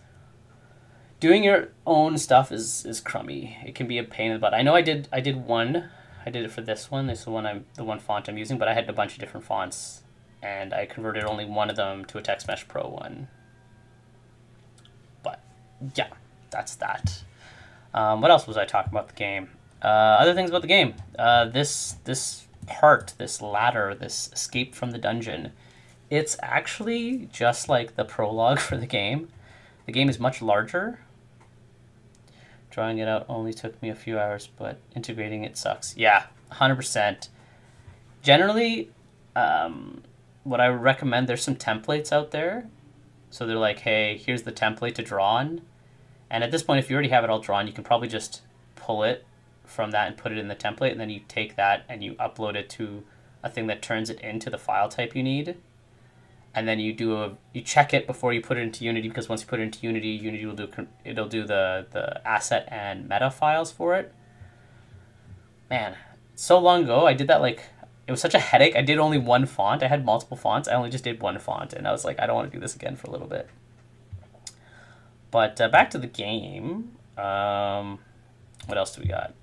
doing your own stuff is crummy. It can be a pain in the butt. I know I did one. I did it for this one. This is the one font I'm using, but I had a bunch of different fonts, and I converted only one of them to a Text Mesh Pro one. But yeah, that's that. What else was I talking about the game? Other things about the game. This part, this ladder, this escape from the dungeon, it's actually just like the prologue for the game. The game is much larger. Drawing it out only took me a few hours, but integrating it sucks. Yeah, 100%. Generally, what I would recommend, there's some templates out there. So they're like, hey, here's the template to draw on. And at this point, if you already have it all drawn, you can probably just pull it from that and put it in the template. And then you take that and you upload it to a thing that turns it into the file type you need. And then you check it before you put it into Unity, because once you put it into Unity, Unity will do the asset and meta files for it. Man, so long ago I did that. Like, it was such a headache. I did only one font. I had multiple fonts. I only just did one font, and I was like, I don't want to do this again for a little bit. But back to the game. What else do we got?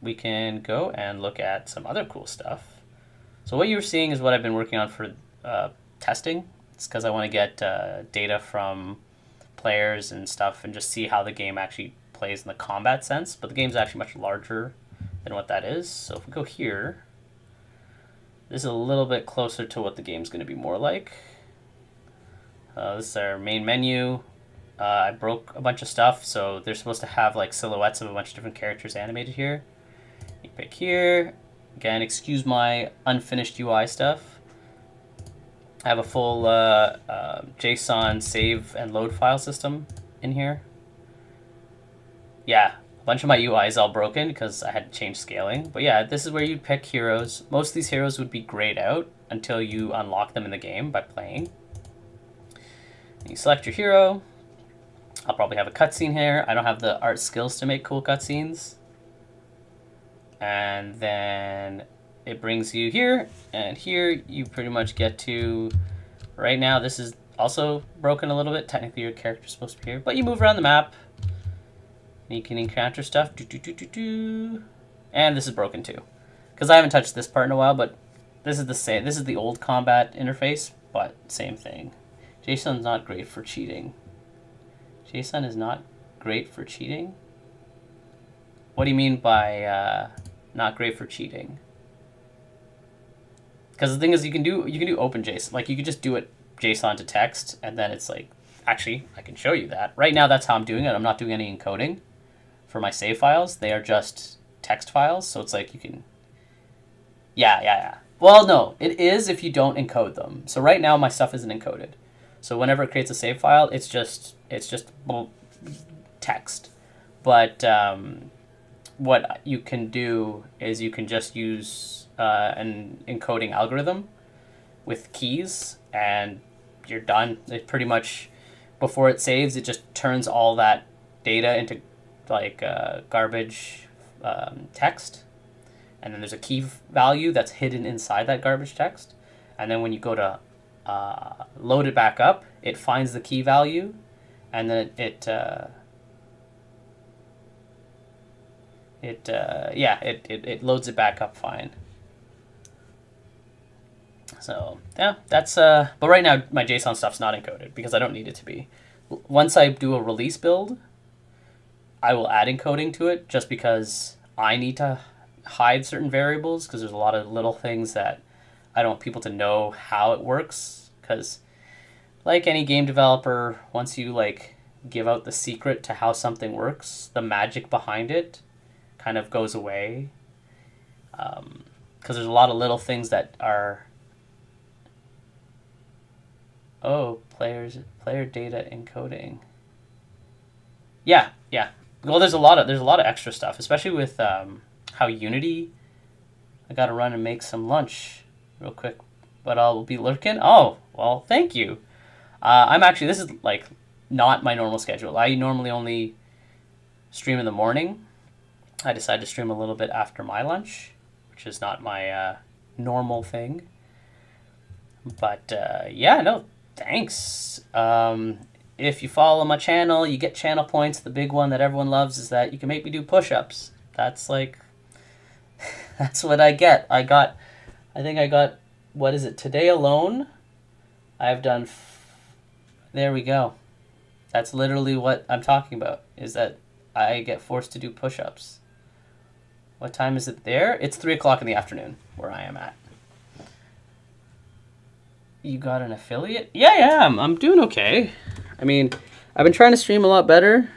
We can go and look at some other cool stuff. So what you're seeing is what I've been working on for testing. It's because I want to get data from players and stuff and just see how the game actually plays in the combat sense. But the game's actually much larger than what that is. So if we go here, this is a little bit closer to what the game's going to be more like. This is our main menu. I broke a bunch of stuff, so they're supposed to have like silhouettes of a bunch of different characters animated here. You pick here. Again, excuse my unfinished UI stuff. I have a full JSON save and load file system in here. Yeah, a bunch of my UI is all broken because I had to change scaling. But yeah, this is where you pick heroes. Most of these heroes would be grayed out until you unlock them in the game by playing. And you select your hero. I'll probably have a cutscene here. I don't have the art skills to make cool cutscenes. And then it brings you here, and here you pretty much get to, right now this is also broken a little bit. Technically your character's supposed to be here, but you move around the map, and you can encounter stuff. And this is broken too, because I haven't touched this part in a while, but this is the same. This is the old combat interface, but same thing. JSON's not great for cheating. JSON is not great for cheating? What do you mean by not great for cheating? Because the thing is, you can do open JSON. Like, you could just do it JSON to text, and then it's like, actually, I can show you that. Right now, that's how I'm doing it. I'm not doing any encoding for my save files. They are just text files, so it's like you can... Yeah. Well, no, it is if you don't encode them. So right now, my stuff isn't encoded. So whenever it creates a save file, it's just text. But what you can do is you can just use an encoding algorithm with keys, and you're done. It pretty much, before it saves, it just turns all that data into like garbage text, and then there's a key value that's hidden inside that garbage text, and then when you go to load it back up, it finds the key value, and then it loads it back up fine. So yeah, that's but right now my JSON stuff's not encoded because I don't need it to be. Once I do a release build, I will add encoding to it just because I need to hide certain variables because there's a lot of little things that I don't want people to know how it works, because like any game developer, once you like give out the secret to how something works, the magic behind it kind of goes away, because there's a lot of little things that are player data encoding. Yeah. Well, there's a lot of extra stuff, especially with how Unity. I gotta run and make some lunch real quick, but I'll be lurking. Oh, well, thank you. This is like not my normal schedule. I normally only stream in the morning. I decided to stream a little bit after my lunch, which is not my normal thing. But yeah, no, thanks. If you follow my channel, you get channel points. The big one that everyone loves is that you can make me do push-ups. That's like, that's what I get. I think I got, what is it, today alone? I've done, there we go. That's literally what I'm talking about, is that I get forced to do push-ups. What time is it there? It's 3 o'clock in the afternoon where I am at. You got an affiliate? Yeah, I'm doing okay. I mean, I've been trying to stream a lot better.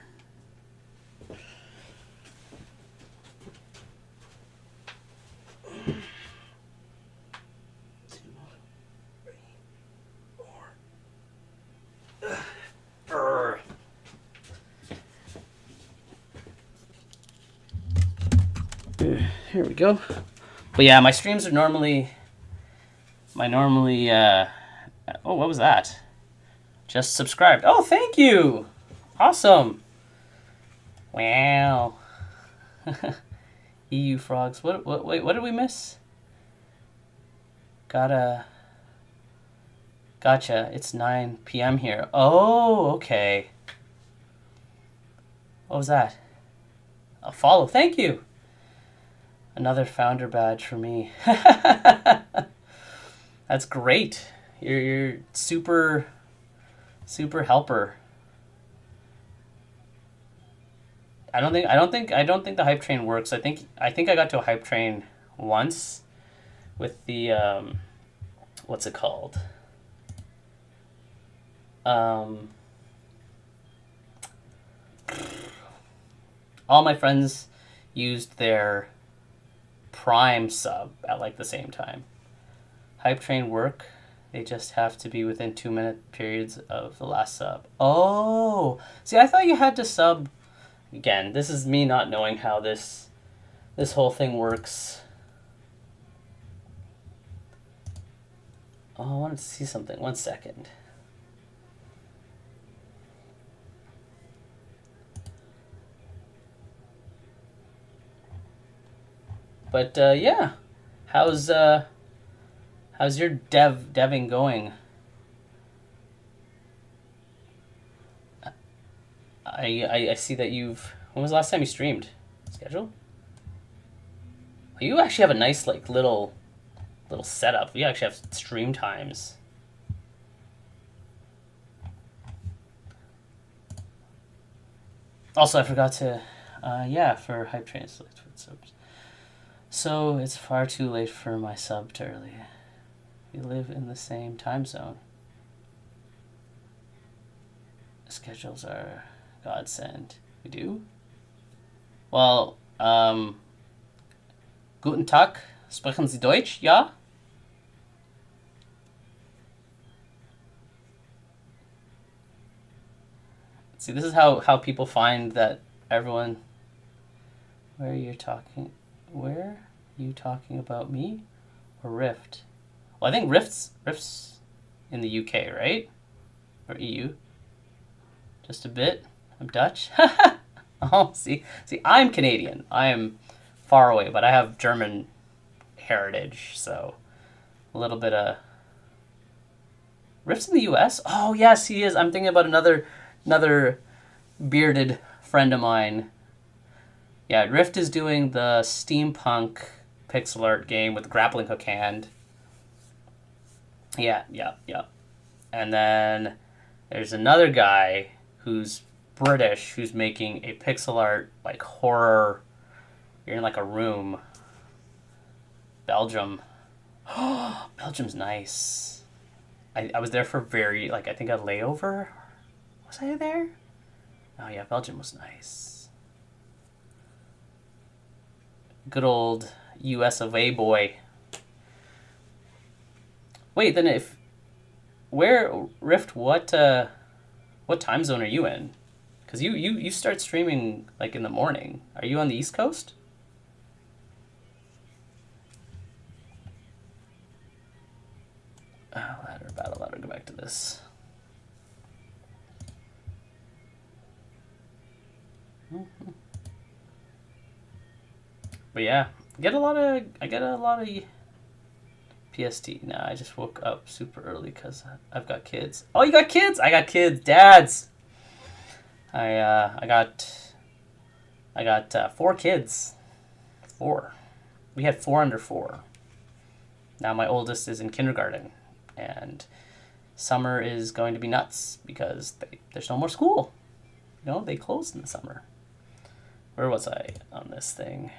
Here we go. But yeah, my streams are normally... oh, what was that? Just subscribed. Oh, thank you. Awesome. Wow. EU frogs. Wait, what did we miss? Gotcha. It's 9 p.m. here. Oh, okay. What was that? A follow. Thank you. Another founder badge for me. That's great. You're super helper. I don't think the hype train works. I think I got to a hype train once with the what's it called? All my friends used their Prime sub at like the same time. Hype train work. They just have to be within 2-minute periods of the last sub. Oh, see, I thought you had to sub. Again, this is me not knowing how this whole thing works. Oh, I wanted to see something. 1 second. But yeah, how's your deving going? I see that you've. When was the last time you streamed? Schedule? You actually have a nice like little setup. You actually have stream times. Also, I forgot to, yeah, for hype train select subs. So it's far too late for my sub to early. We live in the same time zone. Schedules are godsend. We do? Well, guten Tag. Sprechen Sie Deutsch? Ja? See, this is how people find that everyone... Where are you talking about me? Or Rift? Well, I think Rift's in the UK, right? Or EU. Just a bit. I'm Dutch. Oh, see, I'm Canadian. I am far away, but I have German heritage, so a little bit of... Rift's in the U.S. Oh yes, he is. I'm thinking about another bearded friend of mine. Yeah, Rift is doing the steampunk pixel art game with the grappling hook hand. Yeah, yeah, yeah. And then there's another guy who's British who's making a pixel art like horror. You're in like a room. Belgium. Belgium's nice. I was there for I think a layover. Was I there? Oh yeah, Belgium was nice. Good old US of A boy. Wait, then if where Rift, what time zone are you in? Because you start streaming like in the morning. Are you on the East Coast? Oh, ladder, battle ladder. Go back to this. But yeah, I get a lot of PST. Nah, I just woke up super early because I've got kids. Oh, you got kids? I got kids. Dads. I got 4 kids. 4. We had 4 under 4. Now my oldest is in kindergarten, and summer is going to be nuts because there's no more school. You know, they closed in the summer. Where was I on this thing?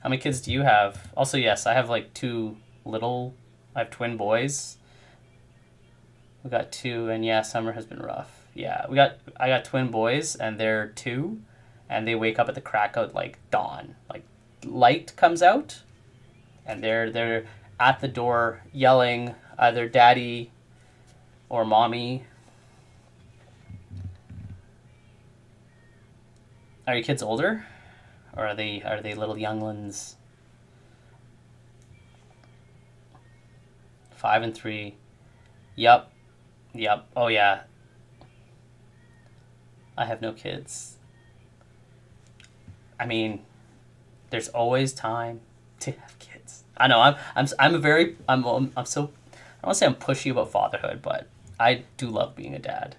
How many kids do you have? Also, yes, I have like 2 little. I have twin boys. We got 2, and yeah, summer has been rough. Yeah, I got twin boys, and they're 2, and they wake up at the crack of like dawn. Like light comes out, and they're at the door yelling either daddy or mommy. Are your kids older, or are they little younglings? 5 and 3. Yep. Yep. Oh yeah. I have no kids. I mean, there's always time to have kids. I know I'm a very I'm so I don't want to say I'm pushy about fatherhood, but I do love being a dad.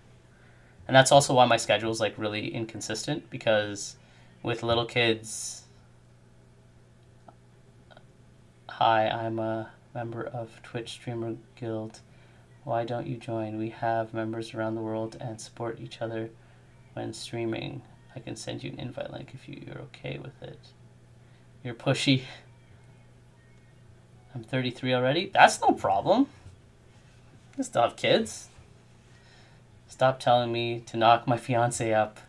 And that's also why my schedule is like really inconsistent because with little kids. Hi, I'm a member of Twitch Streamer Guild. Why don't you join? We have members around the world and support each other when streaming. I can send you an invite link if you're okay with it. You're pushy. I'm 33 already. That's no problem. I still have kids. Stop telling me to knock my fiance up.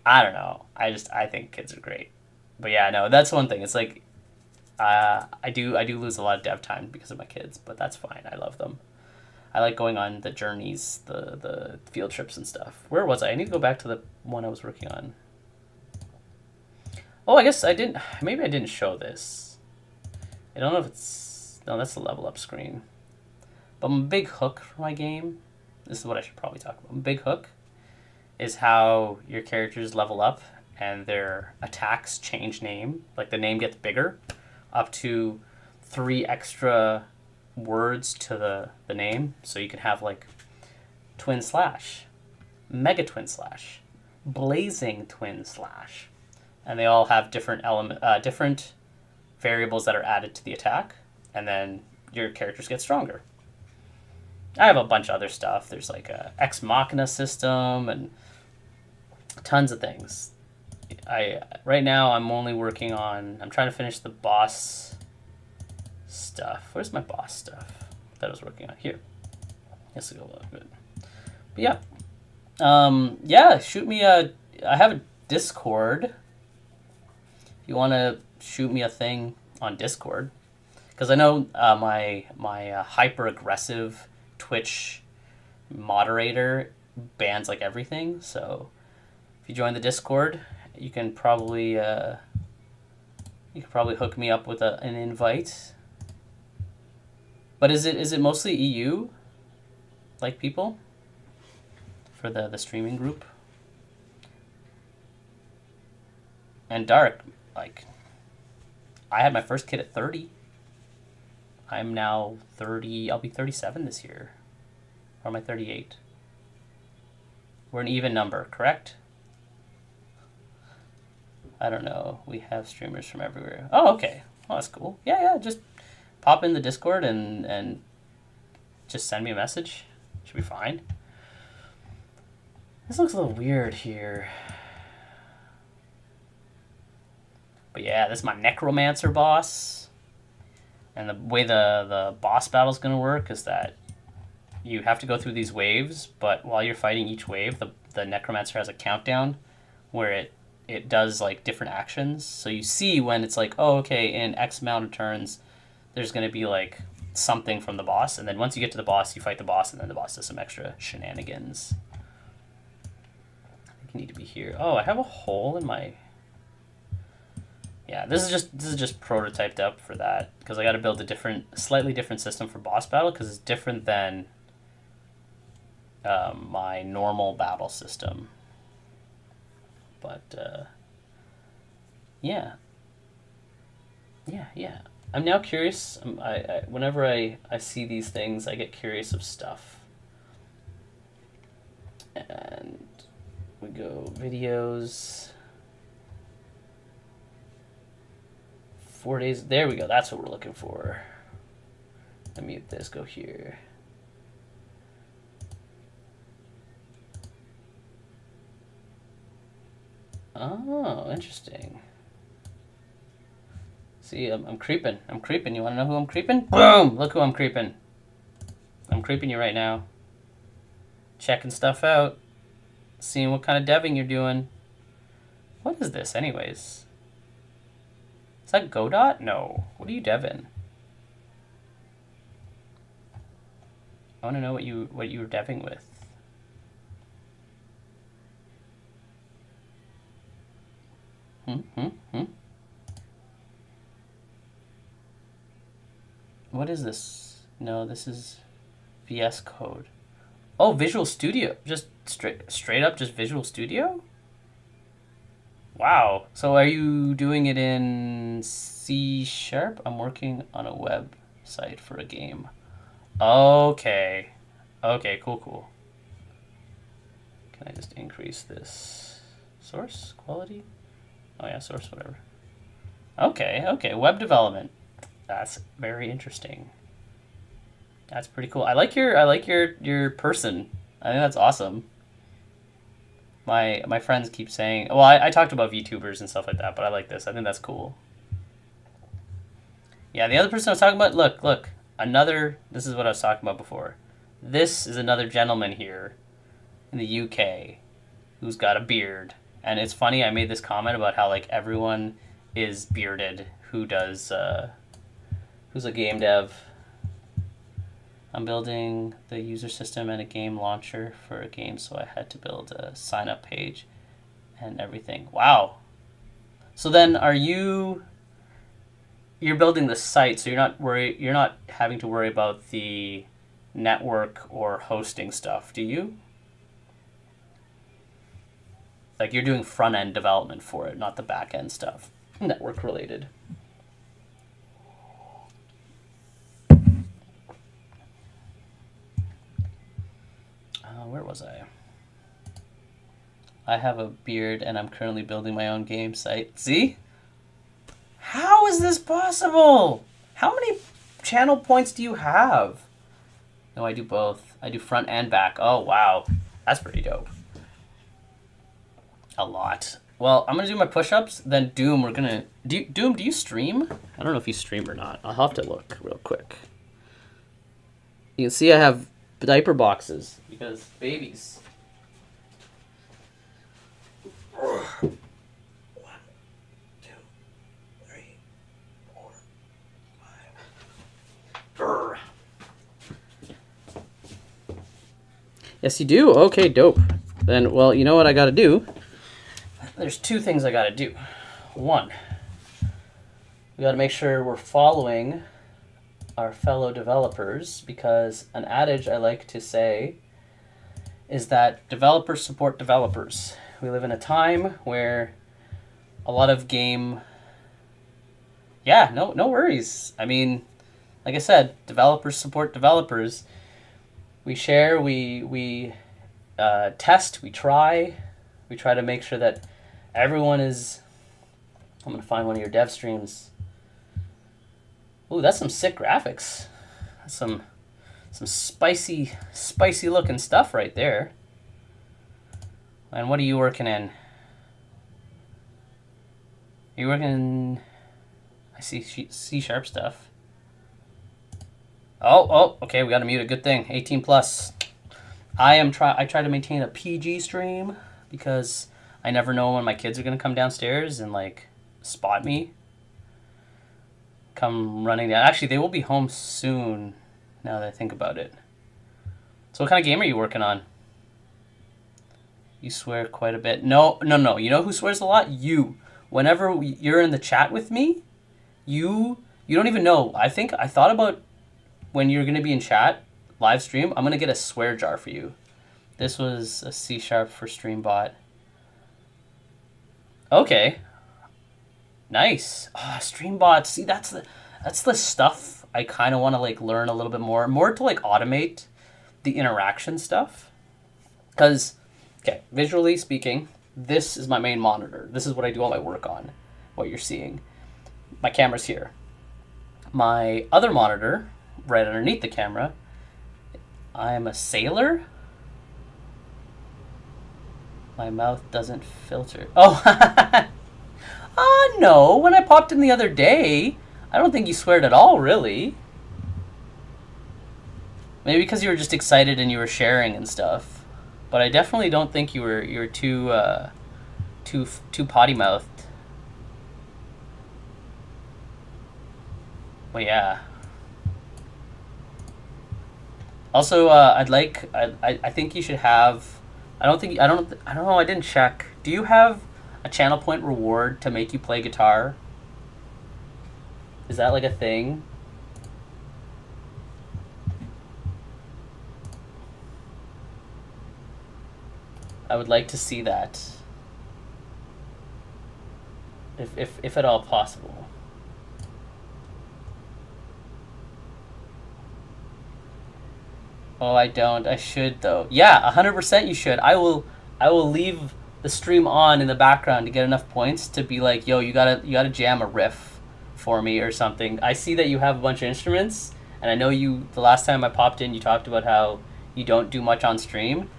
I don't know. I think kids are great. But yeah, no, that's one thing. It's like I do lose a lot of dev time because of my kids, but that's fine. I love them. I like going on the journeys, the field trips and stuff. Where was I? I need to go back to the one I was working on. Oh, I guess I didn't. Maybe I didn't show this. I don't know if it's. No, that's the level up screen. But my big hook for my game. This is what I should probably talk about. My big hook is how your characters level up and their attacks change name. Like the name gets bigger, up to 3 extra words to the name. So you can have like twin slash, mega twin slash, blazing twin slash, and they all have different different variables that are added to the attack, and then your characters get stronger. I have a bunch of other stuff. There's like a Ex Machina system and tons of things. Right now I'm only working on. I'm trying to finish the boss stuff. Where's my boss stuff that I was working on? Here. Yes, it'll look good. But yeah, yeah. Shoot me a. I have a Discord. If you want to shoot me a thing on Discord, because I know my hyper aggressive Twitch moderator bans like everything. So if you join the Discord, you can probably hook me up with an invite. But is it mostly EU, like people, for the streaming group? And Dark, like, I had my first kid at 30. I'm now 30. I'll be 37 this year. Or am I 38? We're an even number, correct? I don't know. We have streamers from everywhere. Oh, okay. Oh, that's cool. Yeah. Just pop in the Discord and just send me a message. Should be fine. This looks a little weird here. But yeah, this is my Necromancer boss. And the way the boss battle is going to work is that you have to go through these waves, but while you're fighting each wave, the Necromancer has a countdown where it does like different actions. So you see when it's like, oh, okay, in X amount of turns, there's going to be like something from the boss. And then once you get to the boss, you fight the boss, and then the boss does some extra shenanigans. I think you need to be here. Oh, I have a hole in my... Yeah, this is just prototyped up for that, because I got to build a slightly different system for boss battle, because it's different than my normal battle system. But yeah. I'm now curious. Whenever I see these things, I get curious of stuff. And we go videos. 4 days. There we go. That's what we're looking for. Let me mute this. Go here. Oh, interesting. See, I'm creeping. I'm creeping. You want to know who I'm creeping? Boom! Look who I'm creeping. I'm creeping you right now. Checking stuff out. Seeing what kind of deving you're doing. What is this, anyways? Is that Godot? No. What are you deving? I want to know what you were deving with. What is this? No, this is VS Code. Oh, Visual Studio. Just straight up just Visual Studio? Wow. So are you doing it in C#? I'm working on a website for a game. Okay. Okay, cool. Can I just increase this? Source? Quality? Oh yeah, source, whatever. Okay. Web development. That's very interesting. That's pretty cool. I like your person. I think that's awesome. My friends keep saying, well, I talked about VTubers and stuff like that, but I like this. I think that's cool. Yeah, the other person I was talking about, look, this is what I was talking about before. This is another gentleman here in the UK who's got a beard. And it's funny, I made this comment about how like everyone is bearded who's a game dev. I'm building the user system and a game launcher for a game, so I had to build a sign-up page and everything. Wow. So then you're building the site, so you're not having to worry about the network or hosting stuff, do you? Like you're doing front-end development for it, not the back-end stuff, network related. Where was I? I have a beard and I'm currently building my own game site. See? How is this possible? How many channel points do you have? No, I do both. I do front and back. Oh, wow. That's pretty dope. A lot. Well, I'm going to do my push-ups. Then Doom, Doom, do you stream? I don't know if you stream or not. I'll have to look real quick. You can see I have diaper boxes because babies. 1, 2, 3, 4, 5. Yes, you do. Okay, dope. Then, well, you know what I got to do? There's 2 things I got to do. 1, we got to make sure we're following our fellow developers, because an adage I like to say is that developers support developers. We live in a time where a lot of game... Yeah, no worries. I mean, like I said, developers support developers. We share, we test, we try to make sure that everyone is. I'm gonna find one of your dev streams. Ooh, that's some sick graphics. That's some spicy looking stuff right there. And what are you working in? You're working in, I see C# stuff. Oh, okay, we got to mute it. Good thing. 18 plus. I try to maintain a PG stream because I never know when my kids are going to come downstairs and like spot me. Come running down. Actually, they will be home soon now that I think about it. So what kind of game are you working on? You swear quite a bit. No. You know who swears a lot? You. Whenever you're in the chat with me, you don't even know. I thought about when you're going to be in chat, live stream, I'm going to get a swear jar for you. This was a C# for StreamBot. Okay. Nice. StreamBot. See, that's the stuff I kind of want to like learn a little bit more to like automate the interaction stuff. Because, okay, visually speaking, this is my main monitor. This is what I do all my work on, what you're seeing. My camera's here. My other monitor, right underneath the camera, I'm a sailor. My mouth doesn't filter. Oh, no. When I popped in the other day, I don't think you sweared at all, really. Maybe because you were just excited and you were sharing and stuff. But I definitely don't think you were too potty mouthed. Well, yeah. Also, I think you should have. I don't know. I didn't check. Do you have a channel point reward to make you play guitar? Is that like a thing? I would like to see that. If at all possible. Oh, I don't. I should though. Yeah, 100% you should. I will leave the stream on in the background to get enough points to be like, yo, you gotta jam a riff for me or something. I see that you have a bunch of instruments, and I know the last time I popped in, you talked about how you don't do much on stream.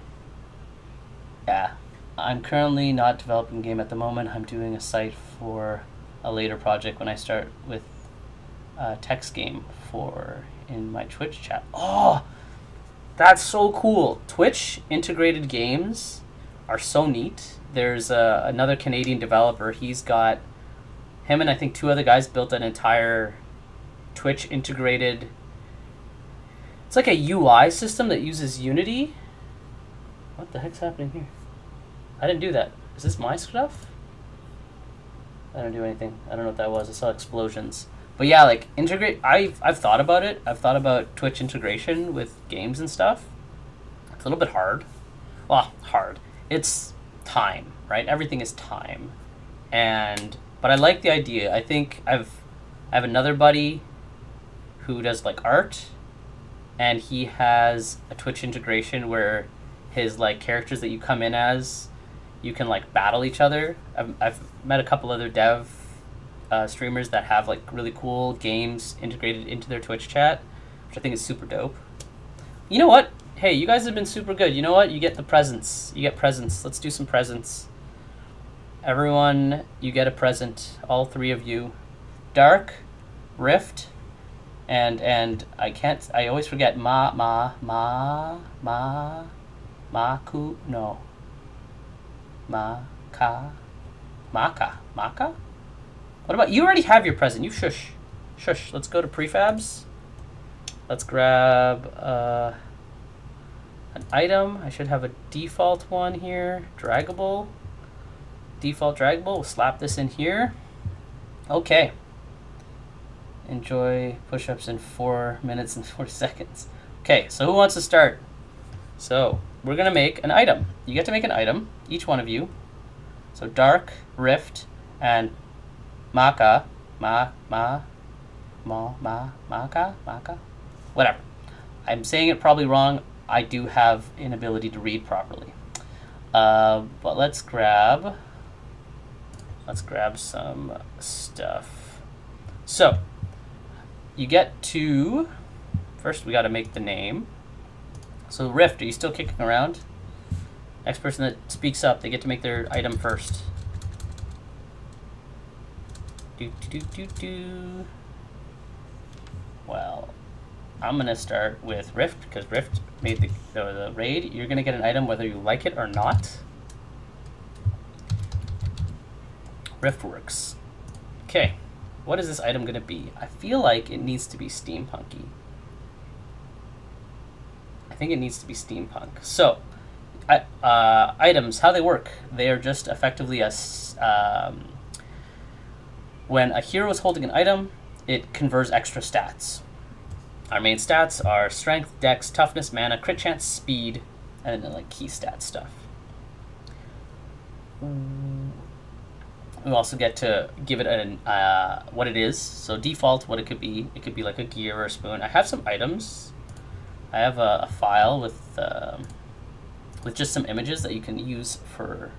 Yeah, I'm currently not developing a game at the moment. I'm doing a site for a later project when I start with a text game in my Twitch chat. Oh, that's so cool. Twitch integrated games are so neat. There's another Canadian developer. Him and I think two other guys built an entire Twitch integrated. It's like a UI system that uses Unity. What the heck's happening here? I didn't do that. Is this my stuff? I didn't do anything. I don't know what that was. I saw explosions. But yeah, like integrate. I've thought about it. I've thought about Twitch integration with games and stuff. It's a little bit hard. Well, hard. It's time, right? Everything is time, but I like the idea. I think I have another buddy who does like art, and he has a Twitch integration where his like characters that you come in as, you can like battle each other. I've met a couple other dev streamers that have like really cool games integrated into their Twitch chat, which I think is super dope. You know what? Hey, you guys have been super good. You know what? You get the presents. You get presents. Let's do some presents. Everyone, you get a present. All three of you. Dark, Rift, and I always forget Maka. What about you? Already have your present. You shush. Let's go to prefabs. Let's grab an item. I should have a default one here. Draggable. Default draggable. We'll slap this in here. Okay. Enjoy push-ups in 4 minutes and 4 seconds. Okay, so who wants to start? So we're gonna make an item. You get to make an item, each one of you. So Dark, Rift, and Maka Maka? Whatever. I'm saying it probably wrong. I do have an ability to read properly. But let's grab some stuff. So you get to, first we got to make the name. So Rift, are you still kicking around? Next person that speaks up, they get to make their item first. Well, I'm gonna start with Rift because Rift made the raid. You're gonna get an item whether you like it or not. Rift works. Okay, what is this item gonna be? I feel like it needs to be steampunky. I think it needs to be steampunk. So, items, how they work? They are just effectively when a hero is holding an item, it confers extra stats. Our main stats are strength, dex, toughness, mana, crit chance, speed, and then like key stat stuff. We also get to give it what it is. So default, what it could be like a gear or a spoon. I have some items. I have a file with just some images that you can use for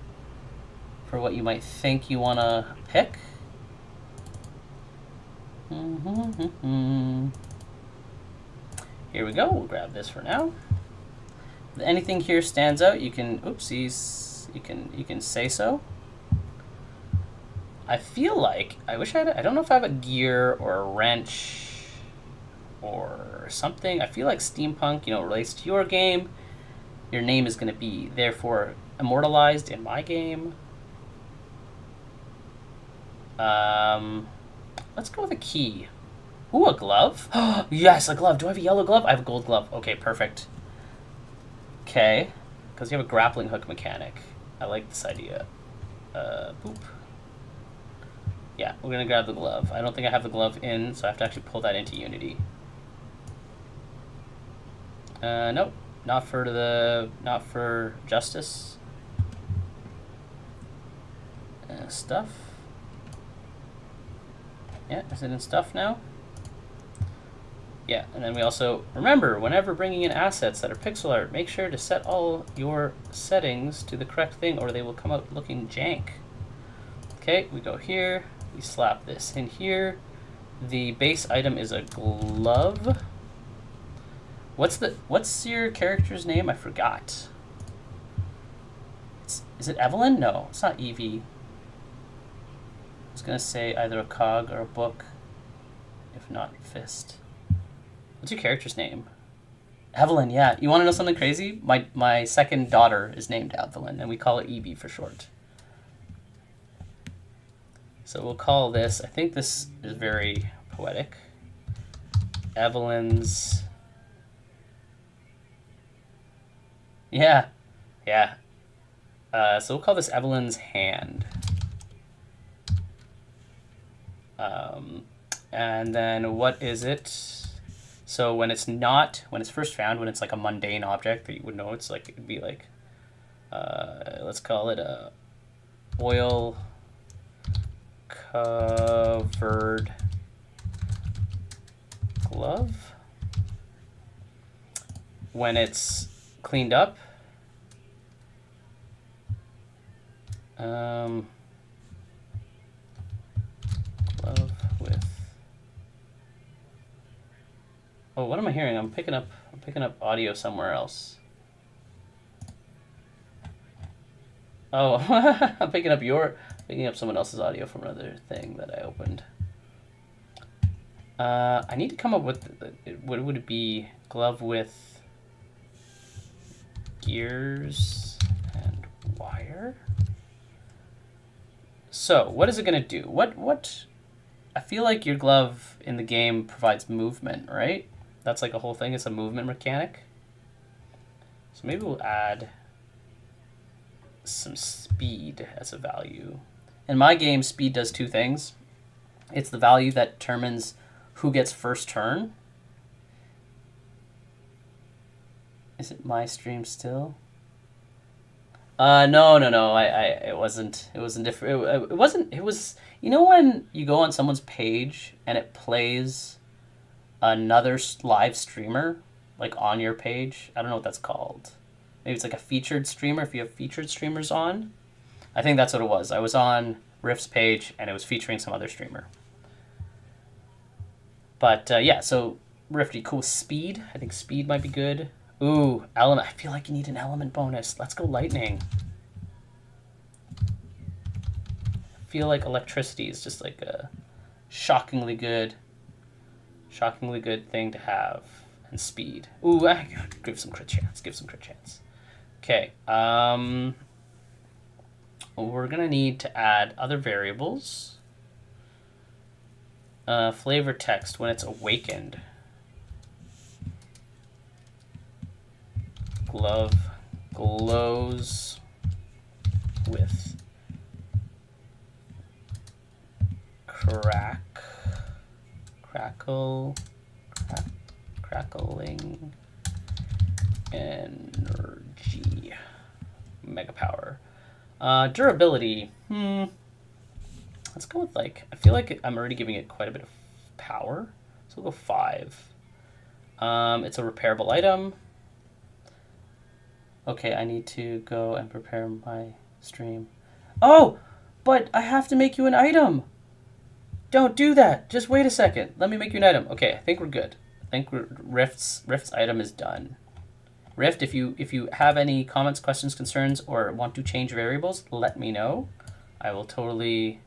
what you might think you want to pick. Here we go. We'll grab this for now. If anything here stands out, you can oopsies. You can say so. I feel like I don't know if I have a gear or a wrench or something. I feel like steampunk, relates to your game. Your name is going to be therefore immortalized in my game. Let's go with a key. Ooh, a glove? Yes, a glove. Do I have a yellow glove? I have a gold glove. Okay, perfect. Okay, because you have a grappling hook mechanic. I like this idea. Boop. Yeah, we're gonna grab the glove. I don't think I have the glove in, so I have to actually pull that into Unity. Nope, not for justice. Stuff. Yeah, is it in stuff now? Yeah, and then we also, remember, whenever bringing in assets that are pixel art, make sure to set all your settings to the correct thing or they will come out looking jank. Okay, we go here, we slap this in here. The base item is a glove. What's your character's name? I forgot. Is it Evelyn? No, it's not Evie. I was gonna say either a cog or a book, if not fist. What's your character's name? Evelyn, yeah. You want to know something crazy? My second daughter is named Evelyn, and we call it Evie for short. So we'll call this, I think this is very poetic, Evelyn's... Yeah. So we'll call this Evelyn's hand. And then what is it? So when it's first found, when it's like a mundane object that you would know, it's like, it would be like, let's call it a oil covered glove. When it's cleaned up, glove with, oh, what am I hearing? I'm picking up audio somewhere else. Oh, I'm picking up someone else's audio from another thing that I opened. I need to come up with, what would it be? Glove with gears and wire? So, what is it going to do? What? I feel like your glove in the game provides movement, right? That's like a whole thing. It's a movement mechanic. So maybe we'll add some speed as a value. In my game, speed does two things. It's the value that determines who gets first turn. Is it my stream still? No. It wasn't. It wasn't different. It wasn't. It was. You know when you go on someone's page and it plays another live streamer like on your page. I don't know what that's called. Maybe it's like a featured streamer if you have featured streamers on. I think that's what it was. I was on Rift's page and it was featuring some other streamer. But yeah, so Rifty, cool. Speed. I think speed might be good. Ooh, element. I feel like you need an element bonus. Let's go lightning. I feel like electricity is just like a shockingly good thing to have. And speed. Ooh, give some crit chance. Give some crit chance. Okay. We're gonna need to add other variables. Flavor text when it's awakened. Glove glows with crackling energy. Mega power. Durability. Let's go with like, I feel like I'm already giving it quite a bit of power. So we'll go 5. It's a repairable item. Okay, I need to go and prepare my stream. Oh, but I have to make you an item. Don't do that. Just wait a second. Let me make you an item. Okay, I think we're good. I think Rift's item is done. Rift, if you have any comments, questions, concerns, or want to change variables, let me know. I will totally.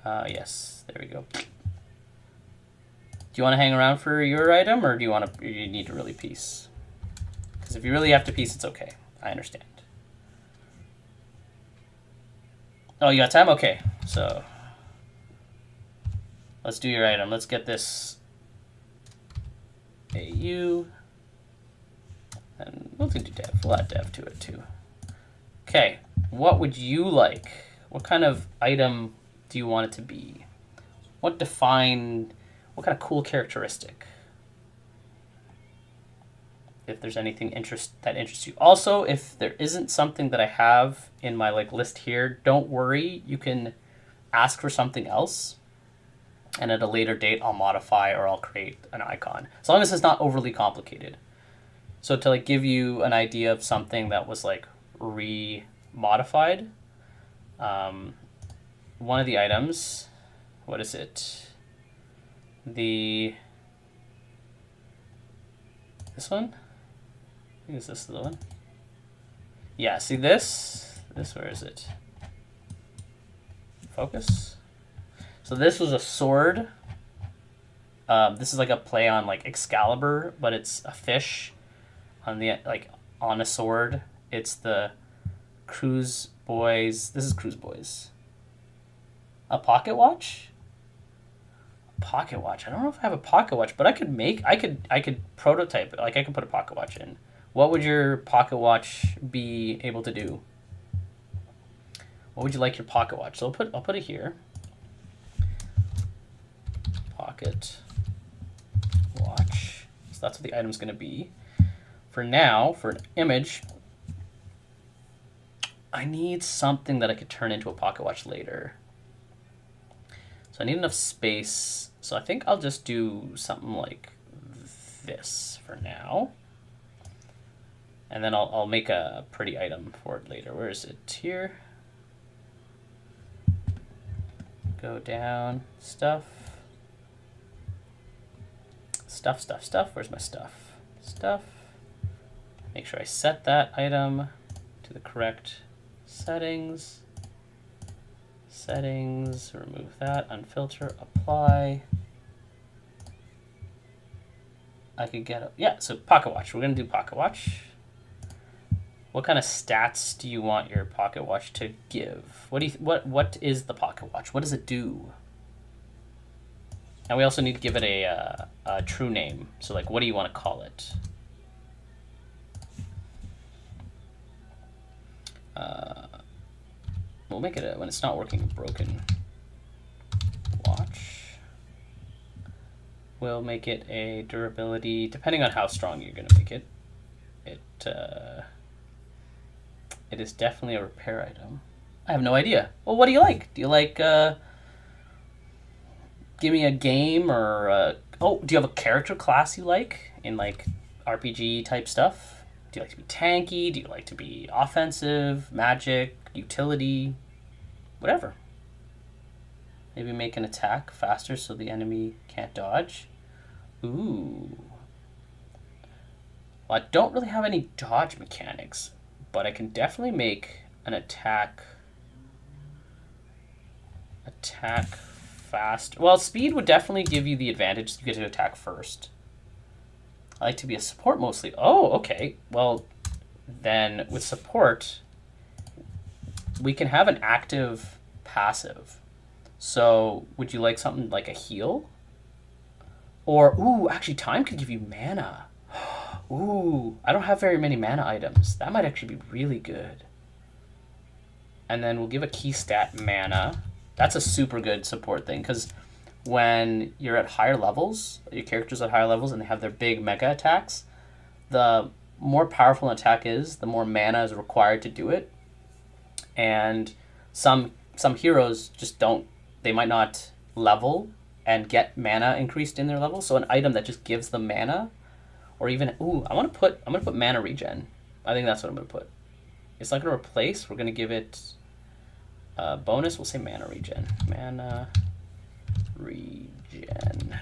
Yes, there we go. Do you want to hang around for your item, or do you need to really piece? Because if you really have to piece, it's okay. I understand. Oh, you got time? Okay, so let's do your item. Let's get this AU. And we'll do dev. We'll add dev to it too. Okay, what would you like? What kind of item do you want it to be? What kind of cool characteristic? If there's anything that interests you. Also, if there isn't something that I have in my list here, don't worry. You can ask for something else, and at a later date, I'll modify or I'll create an icon. As long as it's not overly complicated. So to give you an idea of something that was re-modified, one of the items, what is it? This one? I think this the one. Yeah, see this? Where is it? Focus. So this was a sword. This is like a play on Excalibur, but it's a fish on the on a sword. It's the Cruise Boys. This is Cruise Boys. A pocket watch? Pocket watch. I don't know if I have a pocket watch, but I could prototype it. I could put a pocket watch in. What would your pocket watch be able to do? What would you like your pocket watch? So I'll put it here. Pocket watch. So that's what the item's going to be. For now, for an image, I need something that I could turn into a pocket watch later. So I need enough space. So I think I'll just do something like this for now. And then I'll make a pretty item for it later. Where is it? Here. Go down. Stuff. Stuff. Where's my stuff? Stuff. Make sure I set that item to the correct settings. Settings, remove that, unfilter, apply. I could get so pocket watch. We're gonna do pocket watch. What kind of stats do you want your pocket watch to give? What is the pocket watch? What does it do? And we also need to give it a true name. So what do you want to call it? We'll make it when it's not working, broken watch. We'll make it a durability, depending on how strong you're going to make it. It is definitely a repair item. I have no idea. Well, what do you like? Do you like give me a game or Oh, do you have a character class you like in like RPG type stuff? Do you like to be tanky? Do you like to be offensive, magic, utility, whatever? Maybe make an attack faster so the enemy can't dodge. Ooh. Well, I don't really have any dodge mechanics, but I can definitely make an attack fast. Well, speed would definitely give you the advantage. You get to attack first. I like to be a support mostly. Oh, okay. Well, then with support, we can have an active passive. So would you like something like a heal? Or, ooh, actually time could give you mana. Ooh, I don't have very many mana items. That might actually be really good. And then we'll give a key stat mana. That's a super good support thing, because when you're at higher levels, your character's at higher levels and they have their big mega attacks, the more powerful an attack is, the more mana is required to do it. And some heroes just don't, they might not level and get mana increased in their level. So an item that just gives them mana, or even, ooh, I'm gonna put mana regen. I think that's what I'm gonna put. It's not gonna replace. We're gonna give it a bonus. We'll say mana regen. Mana regen.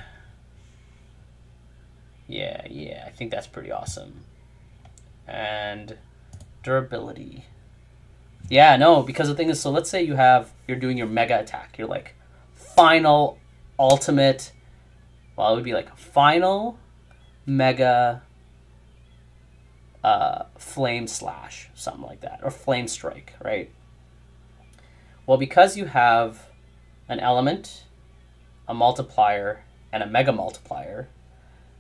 Yeah. I think that's pretty awesome. And durability. Yeah, no, because the thing is, so let's say you're doing your mega attack. You're like final, ultimate. Well, it would be like final, mega, flame slash, something like that, or flame strike, right? Well, because you have an element, a multiplier, and a mega multiplier,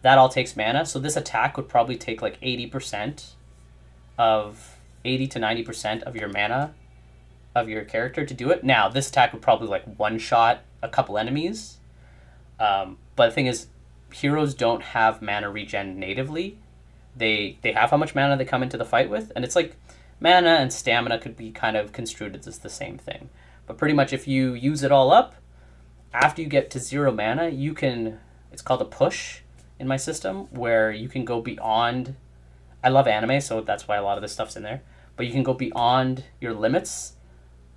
that all takes mana. So this attack would probably take like 80 to 90% of your mana of your character to do it. Now, this attack would probably like one-shot a couple enemies. But the thing is, heroes don't have mana regen natively. They have how much mana they come into the fight with, and it's like mana and stamina could be kind of construed as the same thing. But pretty much if you use it all up, after you get to 0 mana, you can, it's called a push in my system, where you can go beyond, I love anime, so that's why a lot of this stuff's in there, but you can go beyond your limits,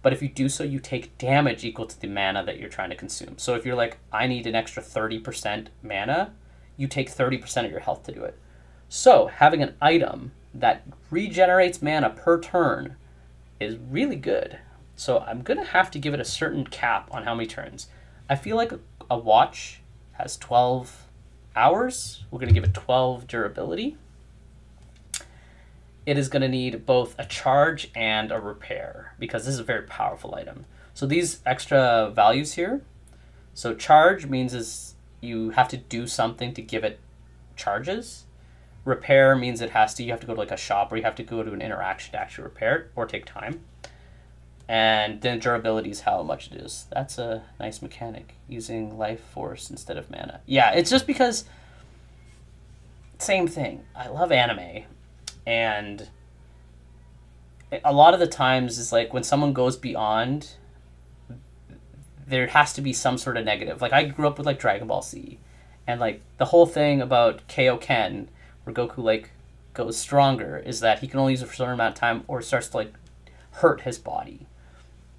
but if you do so, you take damage equal to the mana that you're trying to consume. So if you're like, I need an extra 30% mana, you take 30% of your health to do it. So having an item that regenerates mana per turn is really good. So I'm going to have to give it a certain cap on how many turns. I feel like a watch has 12 hours. We're going to give it 12 durability. It is going to need both a charge and a repair, because this is a very powerful item. So these extra values here, so charge means is you have to do something to give it charges. Repair means you have to go to like a shop, or you have to go to an interaction to actually repair it or take time. And then durability is how much it is. That's a nice mechanic, using life force instead of mana. Yeah, it's just because, same thing. I love anime, and a lot of the times is like when someone goes beyond, there has to be some sort of negative. Like I grew up with like Dragon Ball Z, and like the whole thing about Kaioken, where Goku like goes stronger, is that he can only use it for a certain amount of time, or it starts to like hurt his body.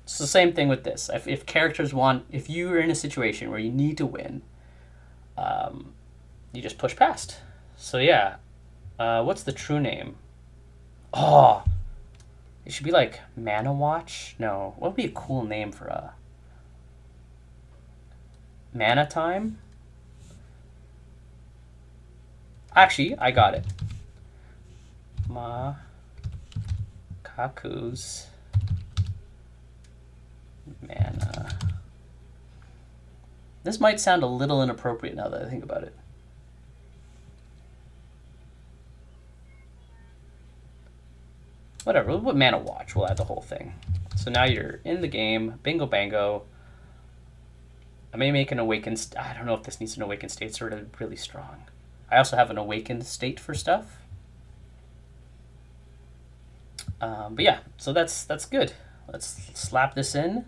It's the same thing with this. If characters want, if you're in a situation where you need to win, you just push past. So yeah, what's the true name? Oh, it should be like Mana Watch. No, what would be a cool name for a Mana Time? Actually, I got it. Kaku's mana. This might sound a little inappropriate now that I think about it. Whatever, we'll put Mana Watch. We'll add the whole thing. So now you're in the game. Bingo bango. I may make an awakened... I don't know if this needs an awakened state. It's sort of really strong. I also have an awakened state for stuff. But yeah, so that's good. Let's slap this in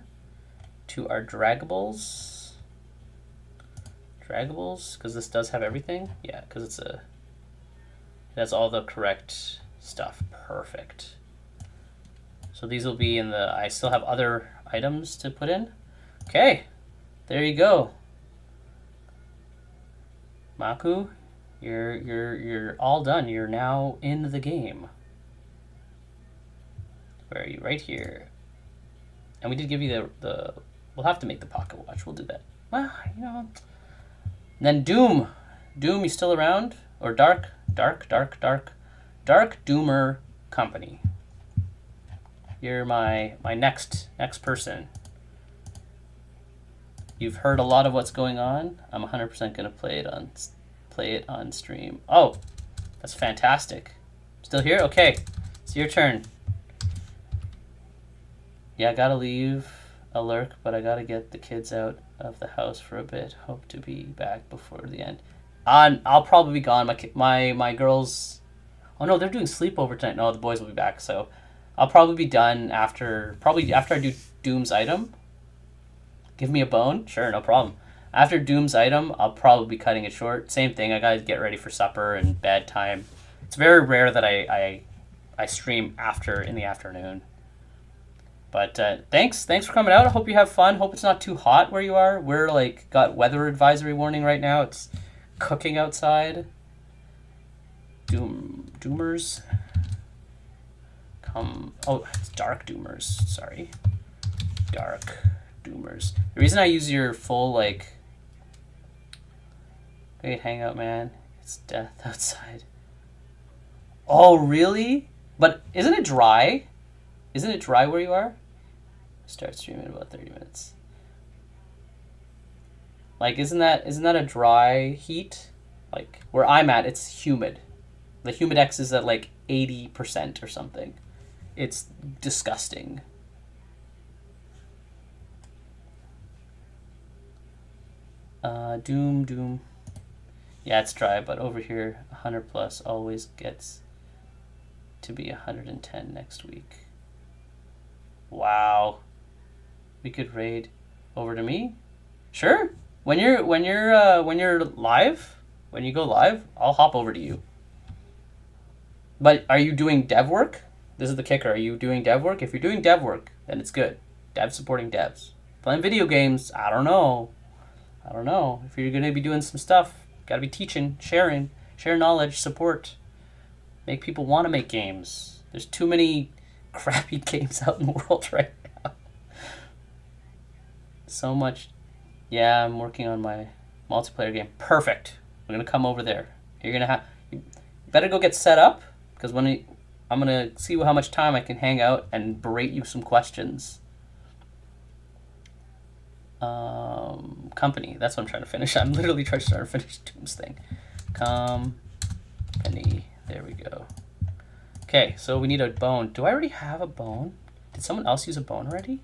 to our Dragables. Draggables, because this does have everything. Yeah, because it has all the correct stuff. Perfect. So these will be in the, I still have other items to put in. Okay, there you go. Maku, you're all done. You're now in the game. Where are you? Right here. And we did give you the we'll have to make the pocket watch. We'll do that. Well, you know. And then Doom. Doom, you still around? Or Dark Doomer Company. You're my next person. You've heard a lot of what's going on. I'm 100% gonna play it on stream. Oh, that's fantastic. Still here? Okay, it's your turn. Yeah, I gotta leave a lurk, but I gotta get the kids out of the house for a bit. Hope to be back before the end. I'll probably be gone. My girls. Oh no, they're doing sleepover tonight. No, the boys will be back, so I'll probably be done after I do Doom's item. Give me a bone? Sure, no problem. After Doom's item, I'll probably be cutting it short. Same thing, I gotta get ready for supper and bedtime. It's very rare that I stream in the afternoon. But thanks for coming out. I hope you have fun. Hope it's not too hot where you are. We're got weather advisory warning right now. It's cooking outside. Doomers. Oh, it's Dark Doomers. Sorry. Dark Doomers. The reason I use your full great hangout, man. It's death outside. Oh, really? But isn't it dry? Isn't it dry where you are? Start streaming in about 30 minutes. Isn't that a dry heat? Where I'm at, it's humid. The humidex is at 80% or something. It's disgusting. Doom. Yeah, it's dry, but over here, 100 plus always gets to be 110 next week. Wow. We could raid over to me. Sure. When you're live, when you go live, I'll hop over to you. But are you doing dev work? This is the kicker. Are you doing dev work? If you're doing dev work, then it's good. Dev supporting devs. Playing video games, I don't know. If you're gonna be doing some stuff, gotta be teaching, sharing, share knowledge, support. Make people want to make games. There's too many crappy games out in the world right now. So much. Yeah, I'm working on my multiplayer game. Perfect. I'm gonna come over there. You better go get set up, because I'm gonna see how much time I can hang out and berate you some questions. Company. That's what I'm trying to finish. I'm literally trying to finish Doom's thing. Company. There we go. Okay, so we need a bone. Do I already have a bone? Did someone else use a bone already?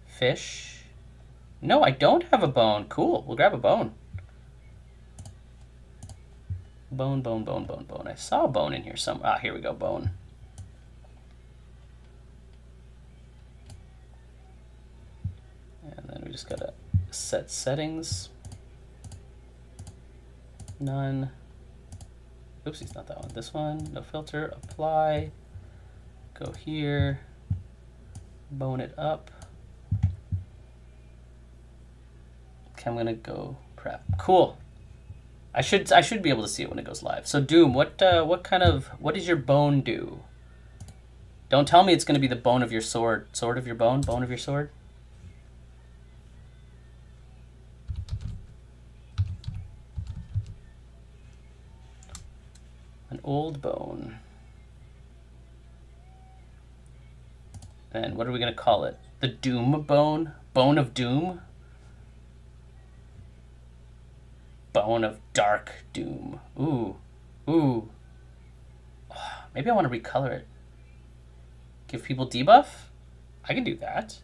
Fish. No, I don't have a bone. Cool. We'll grab a bone. Bone. I saw a bone in here somewhere. Ah, here we go. Bone. And then we just gotta set settings. None. Oopsies, not that one. This one. No filter. Apply. Go here. Bone it up. Okay, I'm gonna go prep. Cool. I should be able to see it when it goes live. So Doom, what does your bone do? Don't tell me it's gonna be the bone of your sword. Sword of your bone? Bone of your sword? An old bone. And what are we gonna call it? The Doom bone? Bone of Doom? Bone of Dark Doom. Ooh. Maybe I want to recolor it. Give people debuff? I can do that.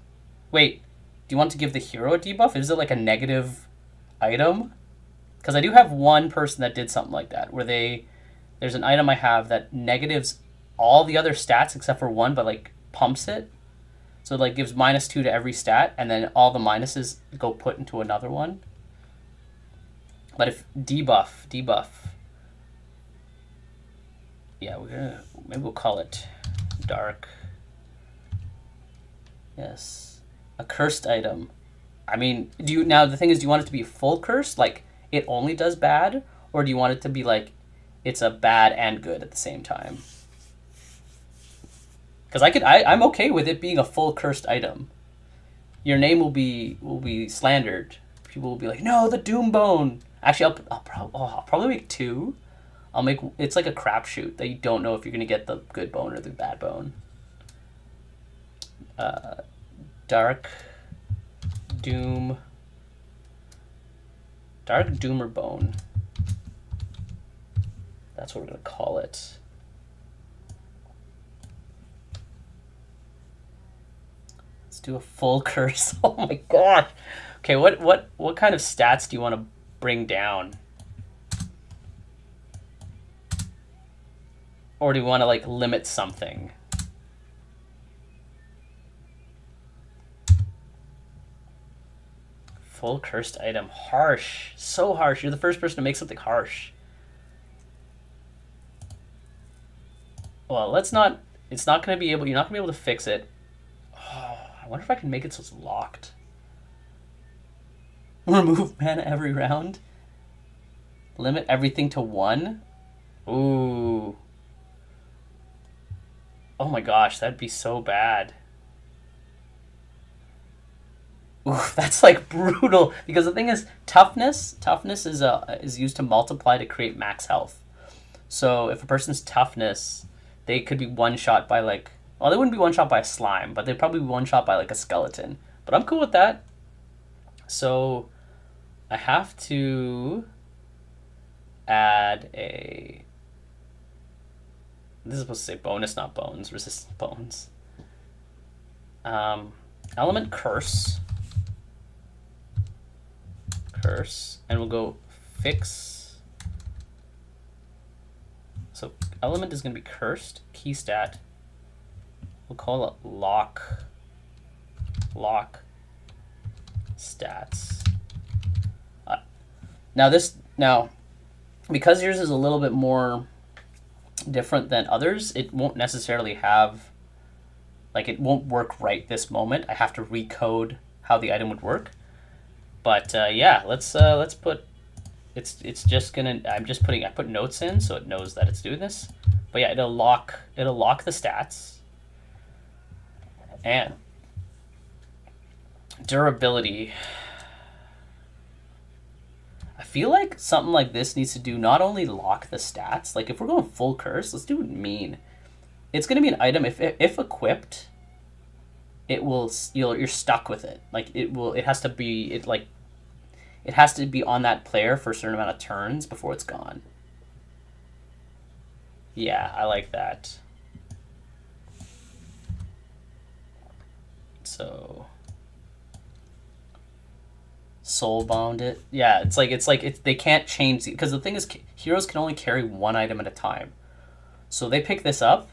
Wait, do you want to give the hero a debuff? Is it a negative item? Because I do have one person that did something like that, where there's an item I have that negatives all the other stats except for one, but pumps it. So it gives -2 to every stat, and then all the minuses go put into another one. But if debuff. Yeah, maybe we'll call it dark. Yes, a cursed item. I mean, now the thing is, do you want it to be full cursed, like it only does bad, or do you want it to be like it's a bad and good at the same time? Because I'm okay with it being a full cursed item. Your name will be slandered. People will be like, no, the Doom Bone. Actually, I'll probably make 2. It's like a crapshoot that you don't know if you're gonna get the good bone or the bad bone. Dark Doomer Bone. That's what we're gonna call it. Let's do a full curse. Oh my god. Okay, what kind of stats do you want to bring down? Or do you want to like limit something? Full cursed item. Harsh. So harsh. You're the first person to make something harsh. Well, it's not going to be able, you're not going to be able to fix it. Oh, I wonder if I can make it so it's locked. Remove mana every round. Limit everything to 1. Ooh. Oh my gosh, that'd be so bad. Oof, that's like brutal. Because the thing is, toughness is used to multiply to create max health. So if a person's toughness, they could be one shot by like, well, they wouldn't be one shot by a slime, but they'd probably be one shot by like a skeleton. But I'm cool with that. So I have to add a. This is supposed to say bonus, not bones. Resistant bones. Element curse. And we'll go fix. So element is going to be cursed. Key stat. We'll call it lock stats. Now, because yours is a little bit more different than others, it won't necessarily have, like, it won't work right this moment. I have to recode how the item would work. But yeah, let's put. It's just gonna. I put notes in so it knows that it's doing this. But yeah, it'll lock the stats. And durability. I feel like something like this needs to do not only lock the stats. Like if we're going full curse, let's do it mean. It's gonna be an item if equipped. It will. You're stuck with it. Like it will. It has to be. It has to be on that player for a certain amount of turns before it's gone. Yeah, I like that. So soulbound it. Yeah, it's like they can't change because the thing is heroes can only carry one item at a time. So they pick this up,